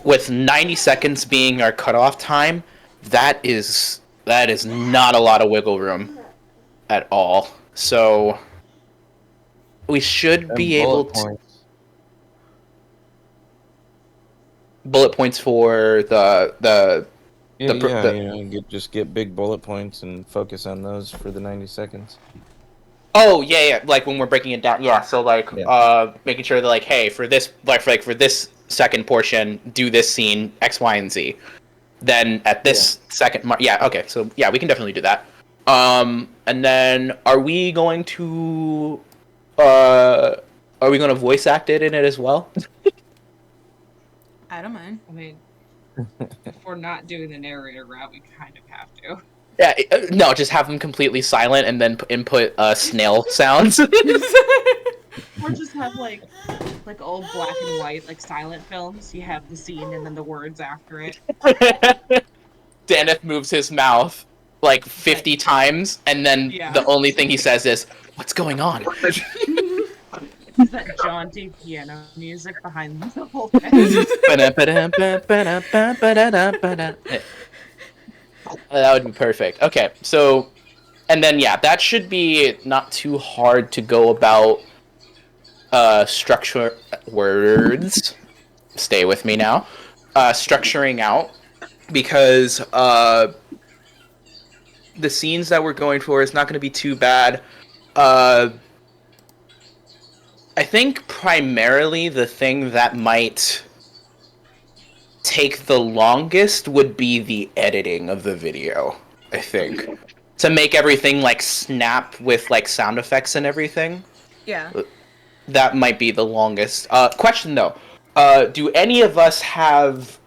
with 90 seconds being our cutoff time, that is not a lot of wiggle room at all. So we should be able to bullet points for just get big bullet points and focus on those for the 90 seconds. Oh yeah, like when we're breaking it down. Yeah, so like making sure that like, hey, for this for this second portion, do this scene X, Y, and Z. Then at this second okay, so yeah, we can definitely do that. And then are we going to voice act it in it as well? I don't mind. I mean, if we're not doing the narrator route, we kind of have to. Yeah, no, just have them completely silent and then input snail sounds. Or just have like old black and white, like silent films. You have the scene and then the words after it. Daneth moves his mouth like 50 times, and then the only thing he says is, "What's going on?" Is that jaunty piano music behind the whole thing? That would be perfect. Okay, so, and then that should be not too hard to go about. Structure words. Stay with me now. Structuring out, because the scenes that we're going for is not going to be too bad. I think primarily the thing that might take the longest would be the editing of the video, I think. To make everything like snap with like sound effects and everything. Yeah. That might be the longest. Question though. Do any of us have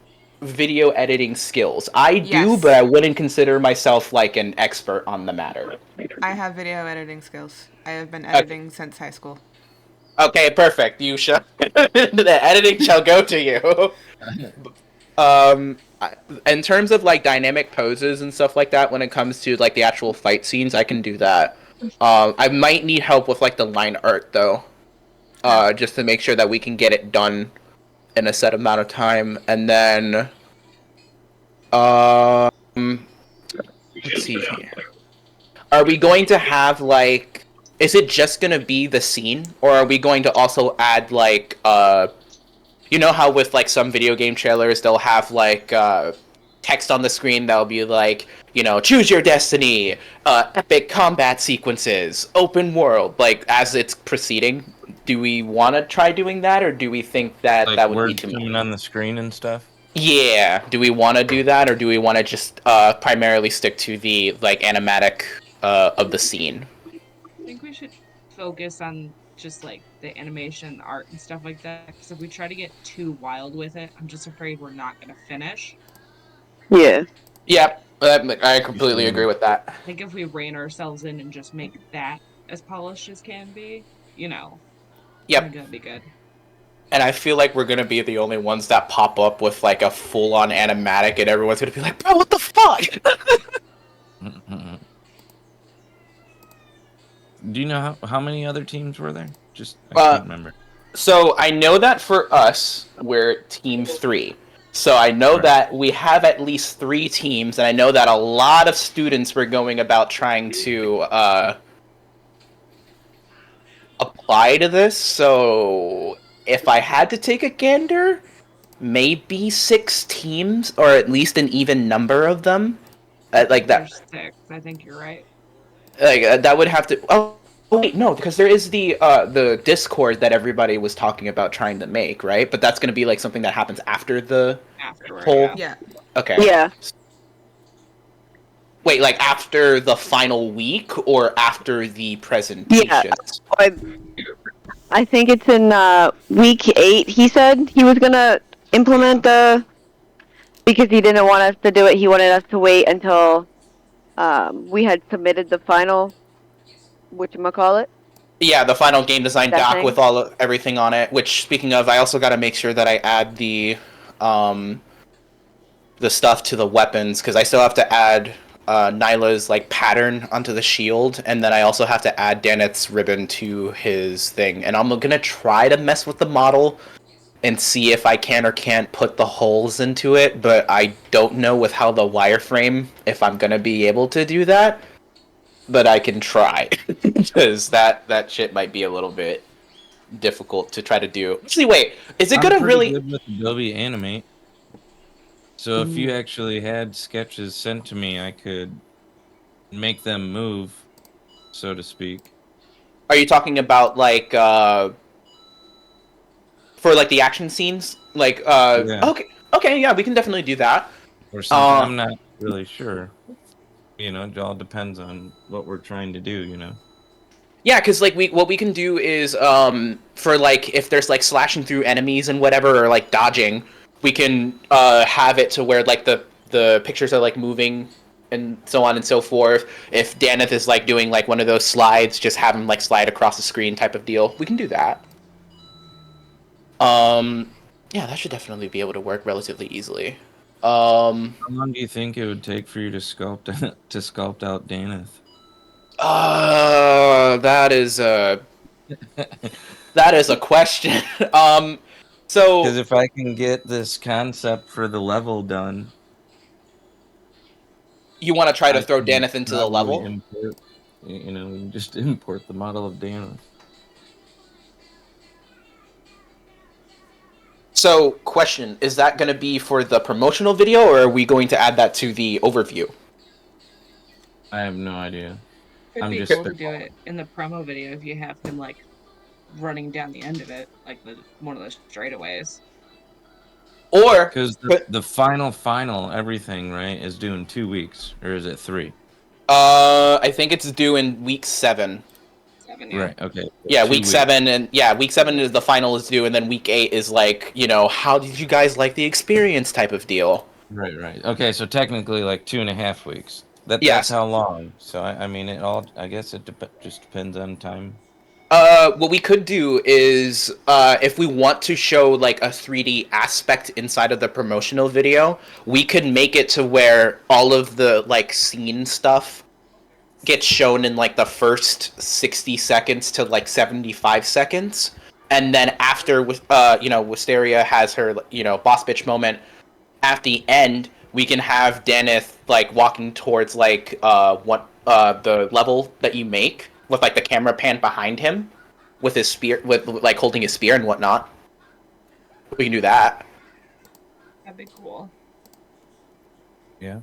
video editing skills? I do, Yes. but I wouldn't consider myself like an expert on the matter. I have video editing skills. I have been editing since high school. Okay, perfect. You shall. The editing shall go to you. In terms of like dynamic poses and stuff like that, when it comes to like the actual fight scenes, I can do that. I might need help with like the line art though, just to make sure that we can get it done in a set amount of time, and then let's see here. Are we going to have like? Is it just gonna be the scene, or are we going to also add like you know how with like some video game trailers they'll have like text on the screen that'll be like, you know, choose your destiny, epic combat sequences, open world, like as it's proceeding. Do we want to try doing that, or do we think that Like that would be words too coming much? on the screen and stuff. Yeah, do we want to do that, or do we want to just primarily stick to the like animatic of the scene? I think we should focus on just like the animation, art, and stuff like that. Because if we try to get too wild with it, I'm just afraid we're not gonna finish. Yeah. Yep, I completely agree with that. I think if we rein ourselves in and just make that as polished as can be, you know, I Yep. think that'd be good. And I feel like we're gonna be the only ones that pop up with like a full-on animatic, and everyone's gonna be like, "Bro, what the fuck?" Do you know how many other teams were there? Just I can't remember. So I know that for us, we're team 3. So I know Right. that we have at least 3 teams, and I know that a lot of students were going about trying to apply to this. So if I had to take a gander, maybe 6 teams, or at least an even number of them. Like that. There's 6. I think you're right. Like that would have to. Oh wait, no, because there is the Discord that everybody was talking about trying to make, right? But that's going to be like something that happens after the Afterward, whole. Yeah. Okay. Yeah. Wait, like after the final week or after the presentations? I think it's in week 8. He said he was gonna implement because he didn't want us to do it. He wanted us to wait until we had submitted the final, whatchamacallit. Yeah, the final game design That doc thing. with everything on it. Which, speaking of, I also got to make sure that I add the stuff to the weapons, because I still have to add Nyla's like pattern onto the shield, and then I also have to add Daneth's ribbon to his thing. And I'm gonna try to mess with the model and see if I can or can't put the holes into it, but I don't know with how the wireframe if I'm gonna be able to do that. But I can try, because that shit might be a little bit difficult to try to do. Actually, wait, is it I'm gonna pretty really? good with Adobe Animate. So if you actually had sketches sent to me, I could make them move, so to speak. Are you talking about like for like the action scenes? Like Yeah. okay, yeah, we can definitely do that. Or something. I'm not really sure. You know, it all depends on what we're trying to do, you know. Yeah, because like what we can do is for like if there's like slashing through enemies and whatever, or like dodging, we can have it to where like the pictures are like moving and so on and so forth. If Daneth is like doing like one of those slides, just have him like slide across the screen type of deal. We can do that. Yeah, that should definitely be able to work relatively easily. How long do you think it would take for you to sculpt out Daneth? That is a question. So Because if I can get this concept for the level done, you want to try to I throw can Daneth into the probably level? import, you know, just import the model of Daneth. So, question, is that going to be for the promotional video, or are we going to add that to the overview? I have no idea. Could I'm be just cool to do it in the promo video if you have him like running down the end of it, like one of those straightaways. Or because the final everything right is due in 2 weeks, or is it 3? I think it's due in week 7. 7, yeah. Right. Okay. Yeah, 2 week weeks. 7, and yeah, week 7 is the final is due, and then week 8 is like, you know, how did you guys like the experience type of deal. Right. Okay, so technically like 2.5 weeks. Yes. That's how long. So I mean, it all. I guess it just depends on time. What we could do is, if we want to show like a 3D aspect inside of the promotional video, we could make it to where all of the like scene stuff gets shown in like the first 60 seconds to like 75 seconds, and then after with Wisteria has her boss bitch moment at the end, we can have Deneth like walking towards like the level that you make with like the camera pan behind him with his spear, with like holding his spear and whatnot. We can do that That'd be cool. Yeah.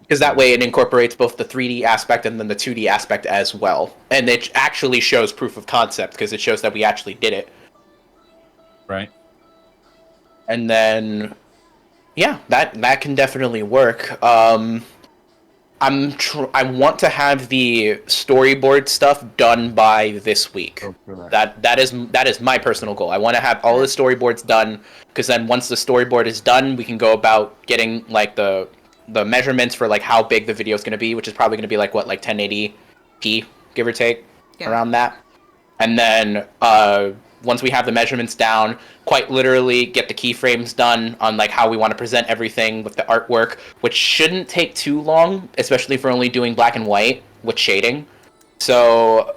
because that way it incorporates both the 3D aspect and then the 2D aspect as well, and it actually shows proof of concept because it shows that we actually did it. Right. And then yeah, that can definitely work. I want to have the storyboard stuff done by this week. Oh, correct. That is my personal goal. I want to have all the storyboards done, because then once the storyboard is done, we can go about getting like the measurements for like how big the video is going to be, which is probably going to be like what, like 1080p, give or take, around that. And then once we have the measurements down, quite literally get the keyframes done on like how we want to present everything with the artwork, which shouldn't take too long, especially for only doing black and white with shading. So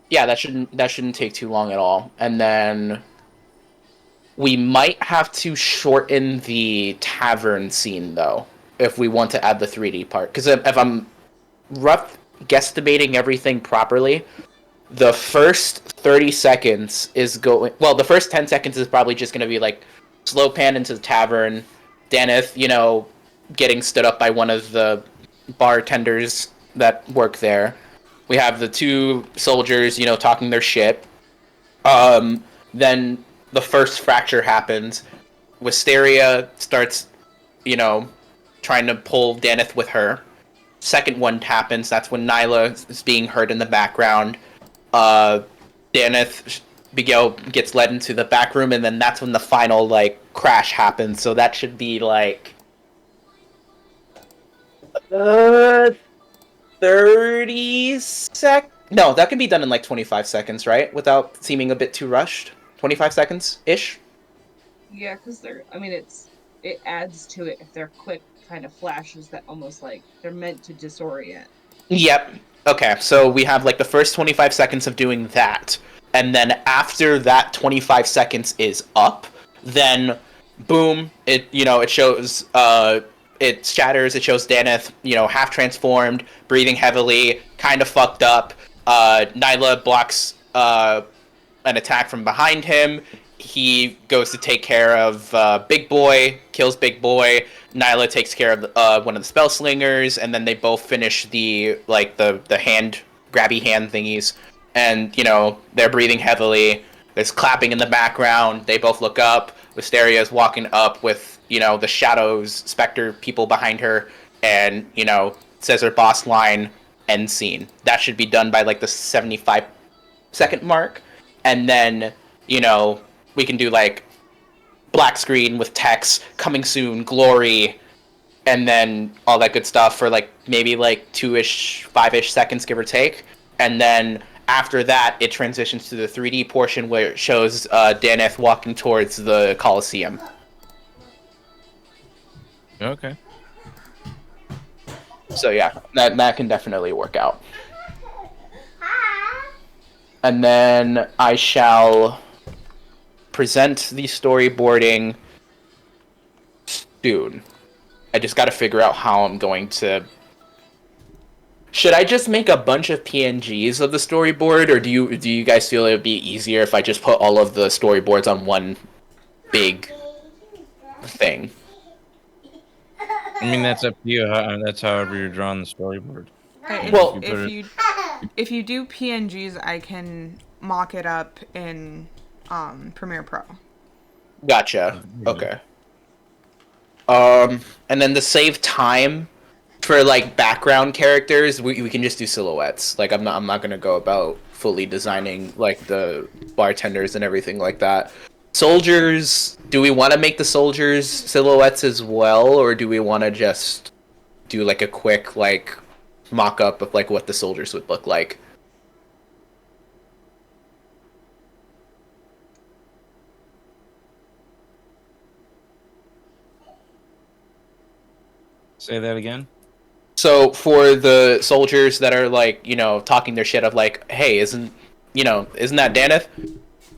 yeah, that shouldn't take too long at all. And then we might have to shorten the tavern scene though, if we want to add the 3D part, because if I'm rough guesstimating everything properly, the first 30 seconds is going, well, the first 10 seconds is probably just going to be like slow pan into the tavern, Deneth, getting stood up by one of the bartenders that work there. We have the two soldiers, talking their shit. Then the first fracture happens. Wisteria starts, trying to pull Deneth with her. Second one happens. That's when Nyla is being heard in the background. Deneth gets led into the back room, and then that's when the final like crash happens. So that should be like 30 sec. No, that can be done in like 25 seconds, right? Without seeming a bit too rushed. 25 seconds ish. Yeah, because it adds to it if they're quick kind of flashes that almost like they're meant to disorient. Yep. Okay, so we have like the first 25 seconds of doing that, and then after that 25 seconds is up, then boom, it shows it shatters, it shows Deneth, half transformed, breathing heavily, kind of fucked up. Nyla blocks an attack from behind him. He goes to take care of Big Boy, kills Big Boy. Nyla takes care of one of the spell slingers, and then they both finish the hand grabby hand thingies. And they're breathing heavily. There's clapping in the background. They both look up. Wisteria is walking up with the shadows, specter people behind her, and says her boss line. End scene. That should be done by like the 75-second mark, and then we can do like black screen with text coming soon, glory, and then all that good stuff for like maybe like 2-ish, 5-ish seconds, give or take. And then after that, it transitions to the 3D portion where it shows Deneth walking towards the Coliseum. Okay. So yeah, that can definitely work out. And then I shall present the storyboarding soon. I just gotta figure out how I'm going to... Should I just make a bunch of PNGs of the storyboard, or do you guys feel it would be easier if I just put all of the storyboards on one big thing? I mean, that's up to you. That's however you're drawing the storyboard. Well, if you do PNGs, I can mock it up in Premiere Pro. Gotcha. Okay. And then to save time for like background characters, we can just do silhouettes. Like I'm not gonna go about fully designing like the bartenders and everything like that. Soldiers, do we want to make the soldiers silhouettes as well, or do we want to just do like a quick like mock-up of like what the soldiers would look like. Say that again. So for the soldiers that are like, you know, talking their shit of like, hey, isn't that Daneth?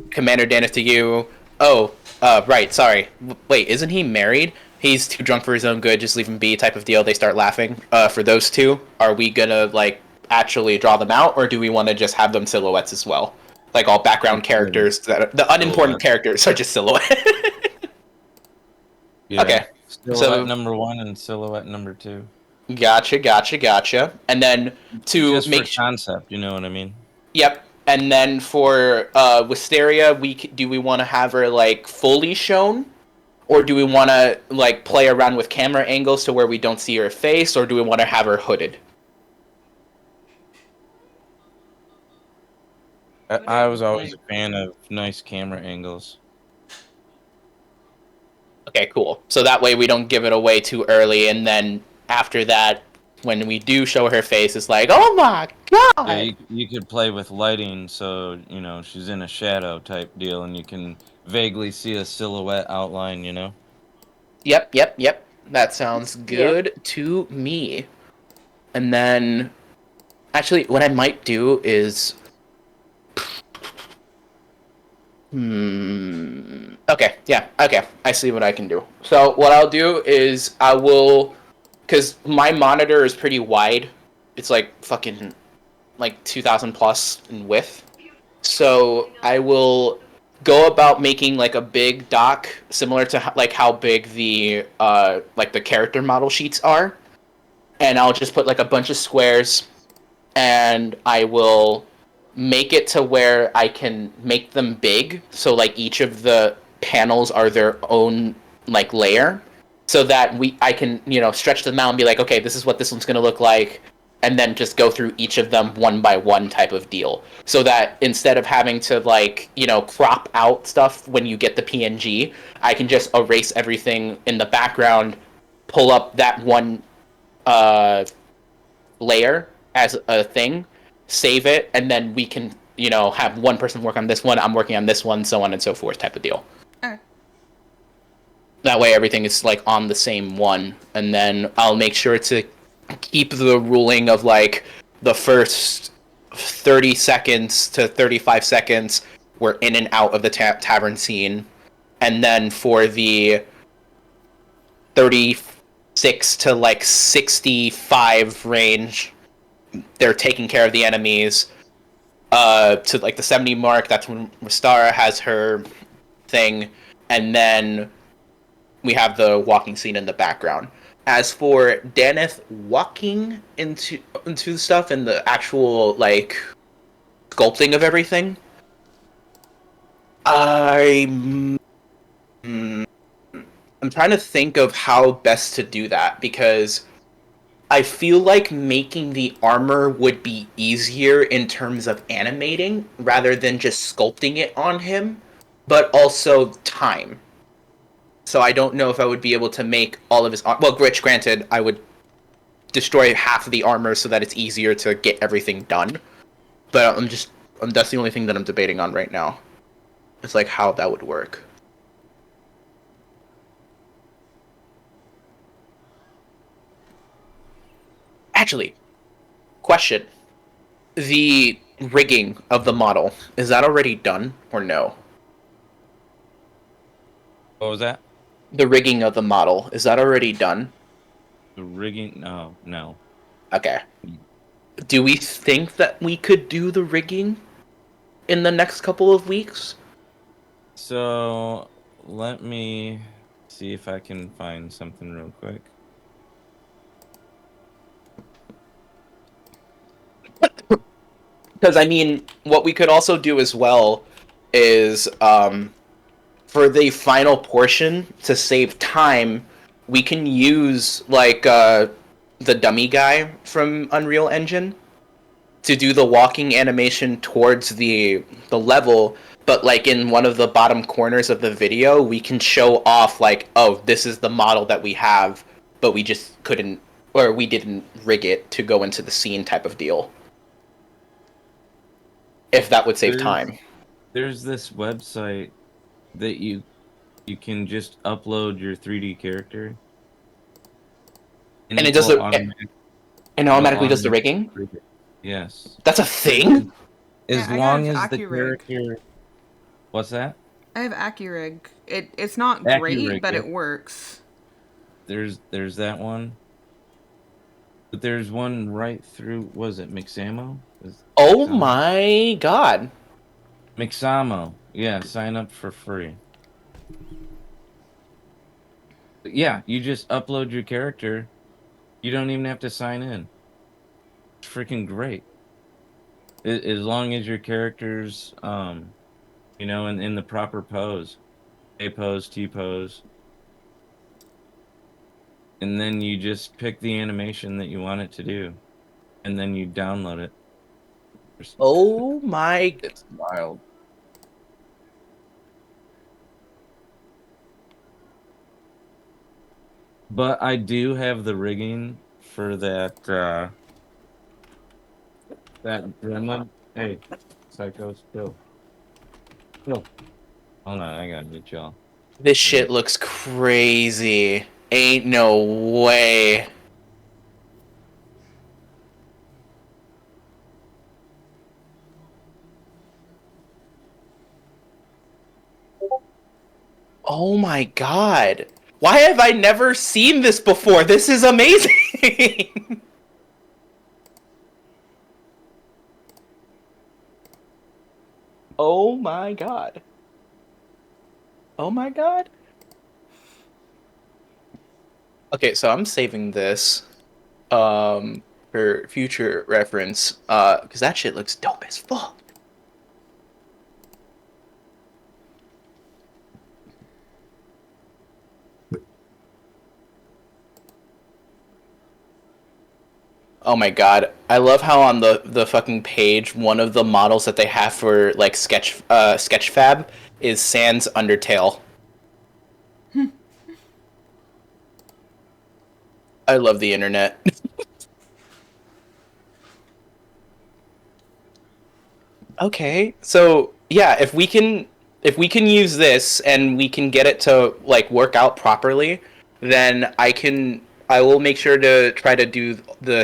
Commander Daneth to you. Oh, right, sorry. Wait, isn't he married? He's too drunk for his own good, just leave him be type of deal. They start laughing. For those two, are we gonna like actually draw them out, or do we want to just have them silhouettes as well? Like all background characters that are, the unimportant characters are just silhouette. Yeah. Okay. Silhouette So number 1 and silhouette number 2. Gotcha. And then to Just make for concept, you know what I mean? Yep. And then for Wisteria, do we want to have her like fully shown, or do we want to like play around with camera angles to where we don't see her face, or do we want to have her hooded? I was always a fan of nice camera angles. Okay, cool. So that way we don't give it away too early, and then after that, when we do show her face, it's like, oh my god! Yeah, you could play with lighting, so you know she's in a shadow type deal, and you can vaguely see a silhouette outline. You know. Yep. That sounds good to me. And then, actually, what I might do is, okay, I see what I can do. So what I'll do is I will, because my monitor is pretty wide. It's like fucking like 2,000 plus in width. So I will go about making like a big doc similar to like how big the like the character model sheets are, and I'll just put like a bunch of squares, and I will make it to where I can make them big, so like each of the panels are their own like layer, so that I can, you know, stretch them out and be like, okay, this is what this one's gonna look like, and then just go through each of them one by one type of deal, so that instead of having to like, you know, crop out stuff when you get the PNG, I can just erase everything in the background, pull up that one layer as a thing, save it, and then we can, you know, have one person work on this one, I'm working on this one, so on and so forth type of deal. Okay. That way everything is like on the same one, and then I'll make sure to keep the ruling of like the first 30 seconds to 35 seconds we're in and out of the tavern scene, and then for the 36 to like 65 range they're taking care of the enemies. To like the 70 mark, that's when Rastara has her thing, and then we have the walking scene in the background. As for Daneth walking into stuff and the actual like sculpting of everything, I'm trying to think of how best to do that, because I feel like making the armor would be easier in terms of animating rather than just sculpting it on him, but also time. So I don't know if I would be able to make all of his well, which granted, I would destroy half of the armor so that it's easier to get everything done. But that's the only thing that I'm debating on right now. It's like how that would work. Actually, question. The rigging of the model, is that already done or no? What was that? The rigging of the model, is that already done? The rigging? No. Okay. Do we think that we could do the rigging in the next couple of weeks? So let me see if I can find something real quick. Because, I mean, what we could also do as well is, for the final portion, to save time, we can use, like, the dummy guy from Unreal Engine to do the walking animation towards the level, but, like, in one of the bottom corners of the video, we can show off, like, oh, this is the model that we have, but we just couldn't or we didn't rig it to go into the scene type of deal. If that would save time. There's this website that you can just upload your 3D character, And it it does will the automatically and it'll automatically does the automatically rigging? rig it. Yes. That's a thing? As Yeah, I long have as the AccuRig. character. What's that? I have AccuRig. It's not AccuRig, great, but yeah. it works. There's that one. But there's one right through, was it Mixamo? Oh my god. Mixamo. Yeah, sign up for free. But yeah, you just upload your character. You don't even have to sign in. It's freaking great. As long as your character's, in the proper pose. A pose, T pose. And then you just pick the animation that you want it to do. And then you download it. Oh my. It's wild. But I do have the rigging for that gremlin. Hey, psychos, chill. Chill. Hold on, I gotta get y'all. This shit looks crazy. Ain't no way. Oh my god. Why have I never seen this before? This is amazing. Oh my god. Oh my god. Okay, so I'm saving this for future reference because that shit looks dope as fuck. Oh my god. I love how on the fucking page one of the models that they have for like Sketchfab is Sans Undertale. I love the internet. Okay, so yeah, if we can use this and we can get it to like work out properly, then I will make sure to try to do the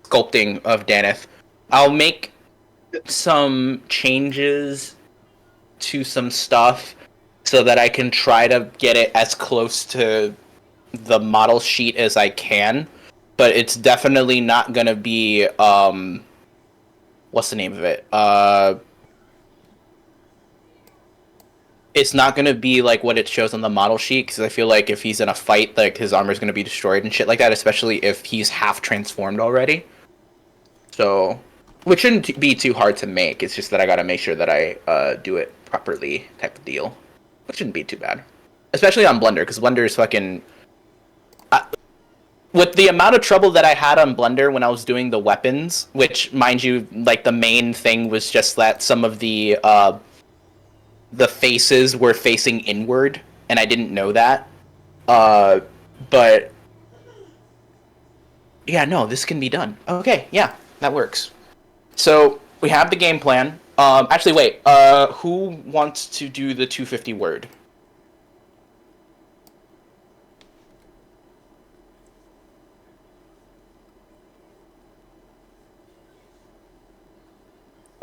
sculpting of Daneth. I'll make some changes to some stuff so that I can try to get it as close to the model sheet as I can, but it's definitely not gonna be what's the name of it? It's not gonna be like what it shows on the model sheet because I feel like if he's in a fight, like his armor is gonna be destroyed and shit like that, especially if he's half transformed already. So, which shouldn't be too hard to make. It's just that I gotta make sure that I do it properly, type of deal. Which shouldn't be too bad, especially on Blender because Blender is fucking. With the amount of trouble that I had on Blender when I was doing the weapons, which, mind you, like the main thing was just that some of the faces were facing inward, and I didn't know that. But yeah, no, this can be done. Okay, yeah, that works. So we have the game plan. Actually, wait. Who wants to do the 250 word?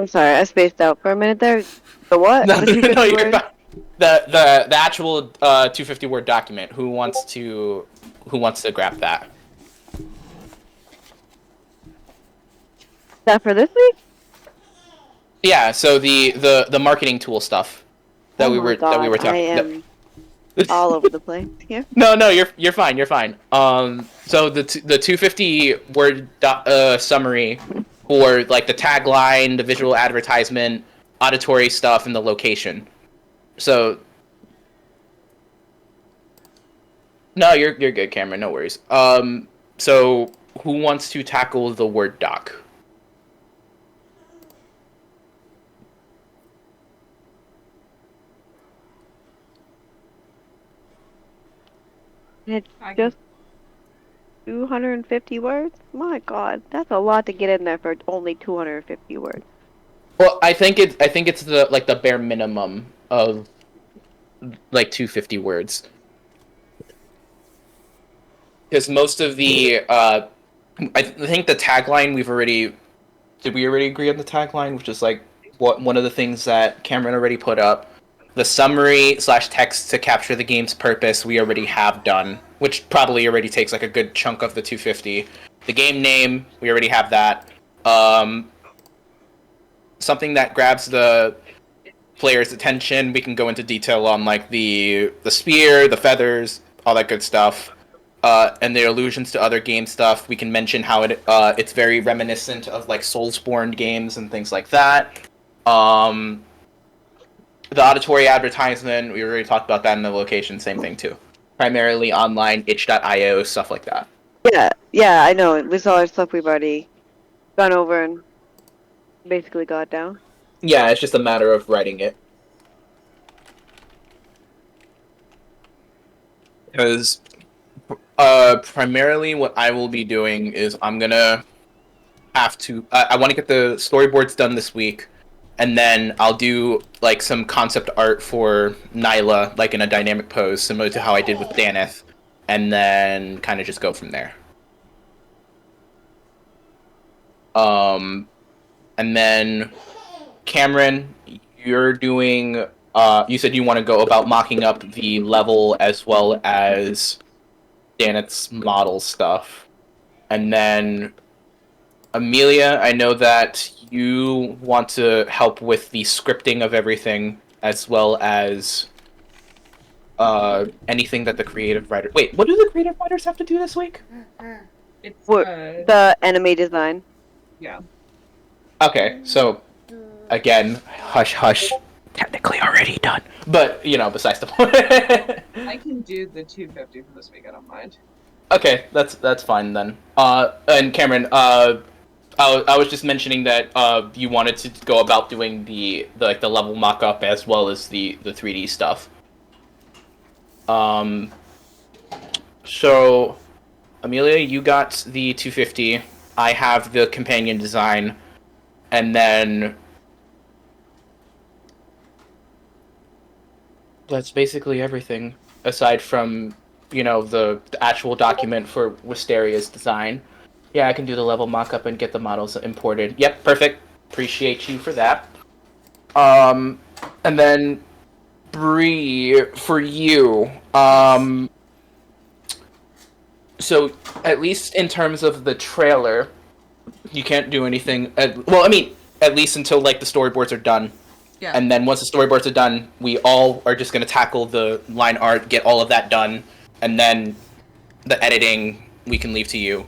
I'm sorry, I spaced out for a minute there. The what? No, The 250 no, you're word? fine. The actual 250 word document. Who wants to grab that? Is that for this week? Yeah. So the marketing tool stuff that Oh we my were God, I talking. am all over the place here. No, you're fine. You're fine. So the 250 word summary for like the tagline, the visual advertisement, auditory stuff, and the location. So no, you're good, Cameron. No worries. So who wants to tackle the word doc? It's I just 250 words? My God, that's a lot to get in there for only 250 words. Well, I think it's the bare minimum of like 250 words. Because most of the I think the tagline did we already agree on the tagline, which is like one of the things that Cameron already put up. The summary / text to capture the game's purpose we already have done, which probably already takes like a good chunk of the 250. The game name, we already have that. Something that grabs the player's attention, we can go into detail on like the spear, the feathers, all that good stuff. And the allusions to other game stuff. We can mention how it's very reminiscent of like Soulsborne games and things like that. The auditory advertisement, we already talked about that in the location, same thing too. Primarily online, itch.io, stuff like that. Yeah, I know. This all stuff we've already gone over and basically got down. Yeah, it's just a matter of writing it. Because primarily what I will be doing is I'm gonna have to I want to get the storyboards done this week, and then I'll do like some concept art for Nyla, like in a dynamic pose, similar to how I did with Daneth, and then kind of just go from there. And then Cameron, you're doing. You said you want to go about mocking up the level as well as Daneth's model stuff, and then Amelia, I know that you want to help with the scripting of everything, as well as anything that the creative writer. Wait, what do the creative writers have to do this week? It's The anime design. yeah. Okay, so again, hush, hush. Technically already done, but besides the point. I can do the 250 for this week. I don't mind. Okay, that's fine then. And Cameron, I was just mentioning that you wanted to go about doing the level mock-up as well as the 3D stuff. So Amelia, you got the 250. I have the companion design, and then that's basically everything aside from the actual document for Wisteria's design. Yeah, I can do the level mock-up and get the models imported. Yep, perfect. Appreciate you for that. And then Bree, for you, so at least in terms of the trailer, you can't do anything. Well, I mean, at least until like the storyboards are done. Yeah. And then once the storyboards are done, we all are just going to tackle the line art, get all of that done, and then the editing we can leave to you.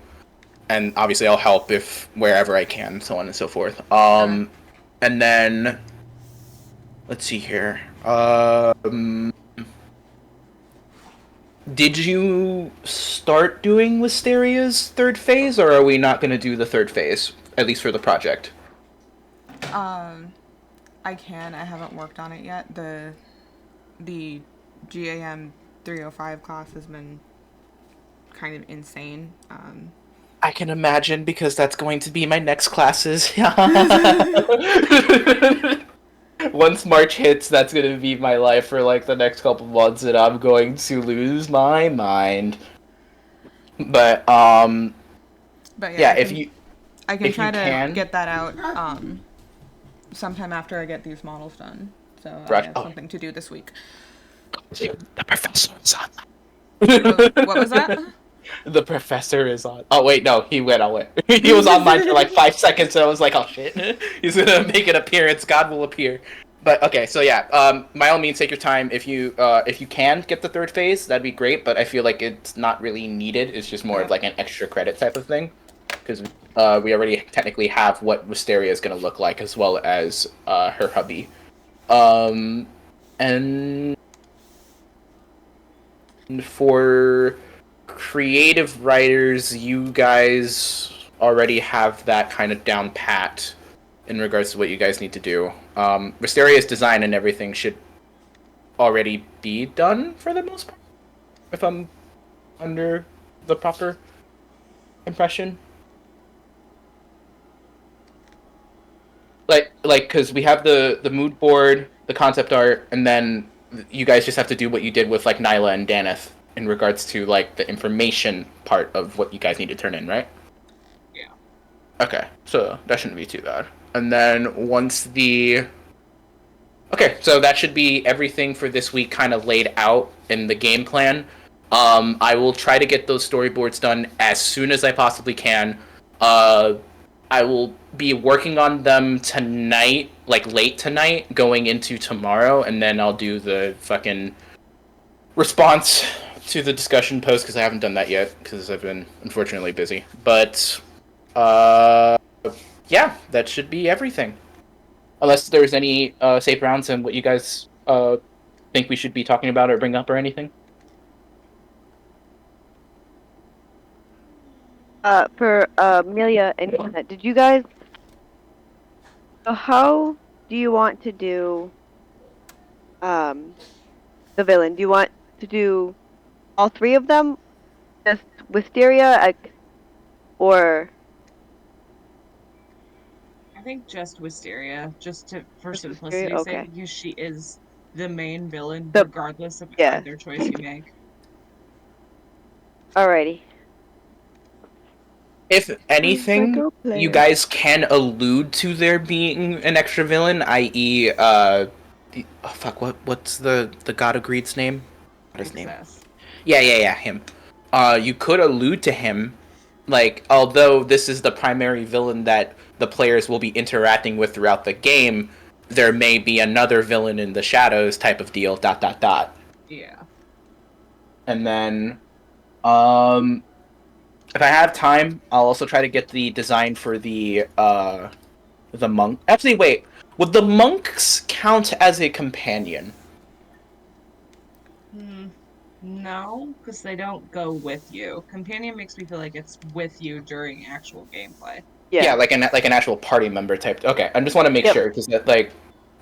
And obviously I'll help if wherever I can, so on and so forth. And then let's see here. Did you start doing Wisteria's third phase, or are we not going to do the third phase, at least for the project? I can. I haven't worked on it yet. The GAM 305 class has been kind of insane. I can imagine, because that's going to be my next classes. Once March hits, that's going to be my life for like the next couple months, and I'm going to lose my mind. But yeah, I can try to get that out sometime after I get these models done. So I have something to do this week. The professor is on. What was that? The professor is on. Oh wait, no, he went away. He was online for like 5 seconds, and I was like, oh shit, he's gonna make an appearance. God will appear. But okay, so yeah, by all means, take your time. If you can get the third phase, that'd be great. But I feel like it's not really needed. It's just more of like an extra credit type of thing, because we already technically have what Wisteria is gonna look like, as well as her hubby. And for creative writers, you guys already have that kind of down pat in regards to what you guys need to do. Wisteria's design and everything should already be done for the most part, if I'm under the proper impression? Because we have the mood board, the concept art, and then you guys just have to do what you did with like Nyla and Daneth in regards to like the information part of what you guys need to turn in, right? Yeah. Okay, so that shouldn't be too bad. And then once the okay, so that should be everything for this week kind of laid out in the game plan. I will try to get those storyboards done as soon as I possibly can. Uh, I will be working on them tonight, like late tonight, going into tomorrow, and then I'll do the fucking response to the discussion post because I haven't done that yet because I've been unfortunately busy. But uh, yeah, that should be everything. Unless there's any safe rounds and what you guys think we should be talking about or bring up or anything. For Amelia and Hannah, did you guys? So how do you want to do the villain? Do you want to do all three of them, just Wisteria, or I think just Wisteria, for just Wisteria? simplicity's sake, Okay. because she is the main villain, The regardless of yeah. either choice you make. Alrighty. If Like anything, a you player. guys can allude to there being an extra villain, i.e., fuck, what's the God of Greed's name? What is his name? Excess. Yeah, him. You could allude to him, like, although this is the primary villain that the players will be interacting with throughout the game, there may be another villain in the shadows type of deal, dot, dot, dot. Yeah. And then, if I have time, I'll also try to get the design for the monk. Actually, wait. Would the monks count as a companion? No, because they don't go with you. Companion makes me feel like it's with you during actual gameplay. Yeah, like an actual party member type. Okay, I just want to make Yep. sure because like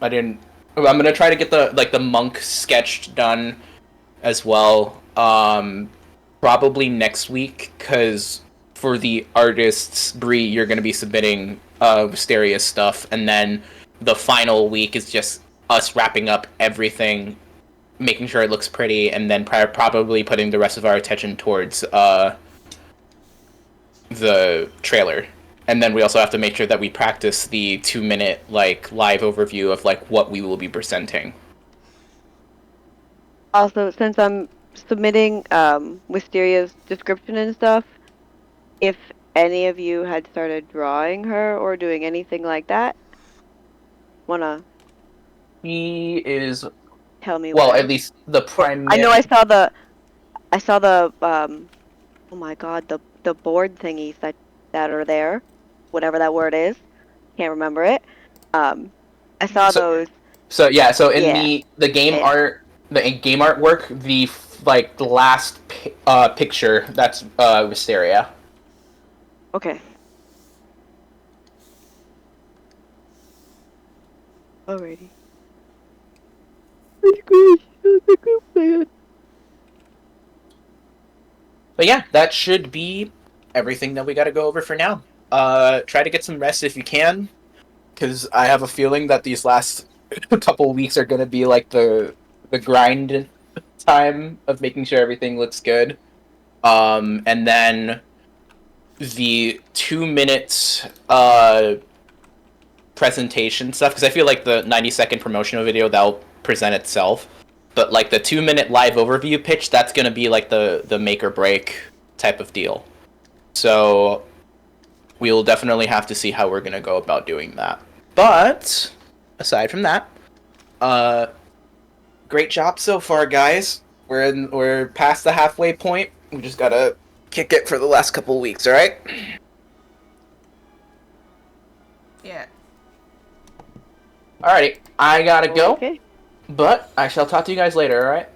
I didn't. I'm gonna try to get the monk sketch done as well. Probably next week because for the artists, Bree, you're gonna be submitting Wisteria stuff, and then the final week is just us wrapping up everything, making sure it looks pretty, and then probably putting the rest of our attention towards the trailer. And then we also have to make sure that we practice the 2-minute like live overview of like what we will be presenting. Also, since I'm submitting Wisteria's description and stuff, if any of you had started drawing her or doing anything like that, wanna He is tell me well, when? at least the I know primary. I saw the oh my god, the board thingies that are there, whatever that word is, can't remember it. I saw So, those. so yeah, so in Yeah. the game And art, the game artwork, the like the last picture that's Wisteria. okay. Alrighty. That's great. That's a good plan. But yeah, that should be everything that we got to go over for now. Try to get some rest if you can, because I have a feeling that these last couple weeks are going to be like the grind time of making sure everything looks good. And then the 2 minutes presentation stuff, because I feel like the 90-second promotional video that'll present itself. But like the 2-minute live overview pitch, that's gonna be like the make or break type of deal. So we'll definitely have to see how we're gonna go about doing that. But aside from that, great job so far, guys. We're past the halfway point. We just gotta kick it for the last couple weeks, all right? Yeah. Alrighty, I gotta go, Okay. but I shall talk to you guys later, all right?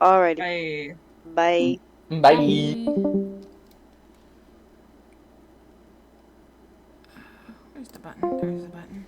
Alrighty. I Bye. Bye. Where's the button? There's the button.